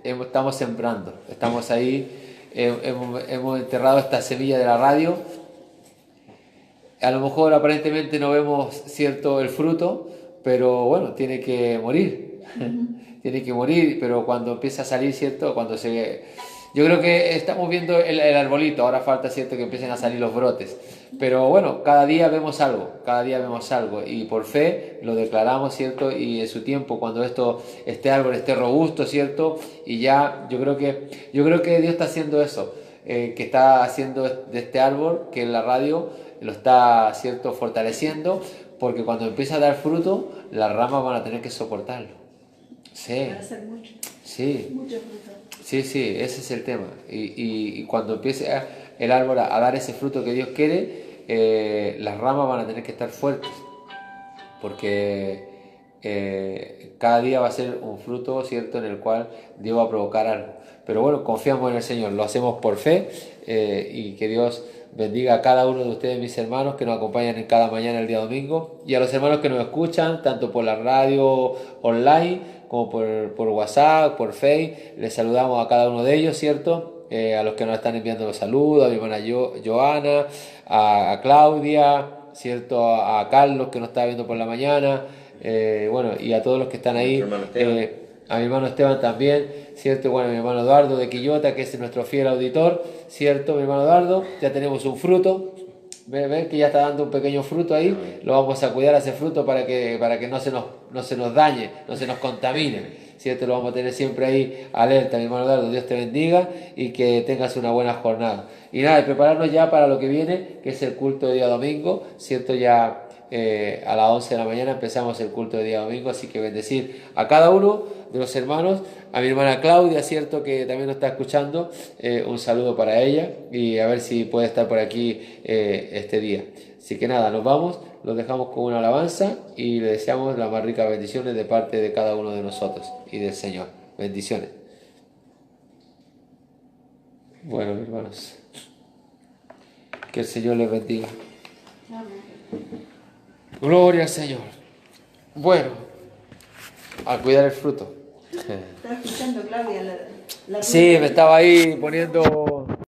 estamos sembrando, estamos ahí, hemos enterrado esta semilla de la radio. A lo mejor aparentemente no vemos, ¿cierto?, el fruto, pero bueno, tiene que morir. Tiene que morir, pero cuando empieza a salir, ¿cierto? Yo creo que estamos viendo el arbolito, ahora falta, ¿cierto?, que empiecen a salir los brotes. Pero bueno, cada día vemos algo, y por fe lo declaramos, ¿cierto? Y en su tiempo, cuando este árbol esté robusto, ¿cierto? Y ya, yo creo que Dios está haciendo eso, que está haciendo de este árbol, que es la radio, lo está, ¿cierto?, fortaleciendo, porque cuando empieza a dar fruto, las ramas van a tener que soportarlo. Sí. Para hacer mucho. Sí. Mucho fruto. Sí, ese es el tema. Y cuando empiece el árbol a dar ese fruto que Dios quiere, las ramas van a tener que estar fuertes. Porque cada día va a ser un fruto, ¿cierto?, en el cual Dios va a provocar algo. Pero bueno, confiamos en el Señor, lo hacemos por fe, y que Dios bendiga a cada uno de ustedes, mis hermanos, que nos acompañan en cada mañana el día domingo, y a los hermanos que nos escuchan, tanto por la radio online, como por WhatsApp, por Facebook. Les saludamos a cada uno de ellos, ¿cierto? A los que nos están enviando los saludos, a mi hermana Joana, a Claudia, ¿cierto? A Carlos, que nos está viendo por la mañana, bueno, y a todos los que están ahí, a mi hermano Esteban también, ¿cierto? Bueno, a mi hermano Eduardo de Quillota, que es nuestro fiel auditor, ¿cierto? Mi hermano Eduardo, ya tenemos un fruto. Ven que ya está dando un pequeño fruto ahí, lo vamos a cuidar a ese fruto para que no se nos dañe, no se nos contamine, ¿cierto? Lo vamos a tener siempre ahí alerta, mi hermano Eduardo. Dios te bendiga y que tengas una buena jornada. Y nada, de prepararnos ya para lo que viene, que es el culto de día domingo, ¿cierto? Ya a las 11 de la mañana empezamos el culto de día domingo, así que bendecir a cada uno de los hermanos, a mi hermana Claudia, ¿cierto?, que también nos está escuchando, un saludo para ella, y a ver si puede estar por aquí este día. Así que nada, nos vamos, los dejamos con una alabanza y le deseamos las más ricas bendiciones de parte de cada uno de nosotros y del Señor. Bendiciones. Bueno, hermanos, que el Señor les bendiga. Amén. Gloria al Señor. Bueno, a cuidar el fruto. Estaba escuchando, Claudia, la Sí, me estaba ahí poniendo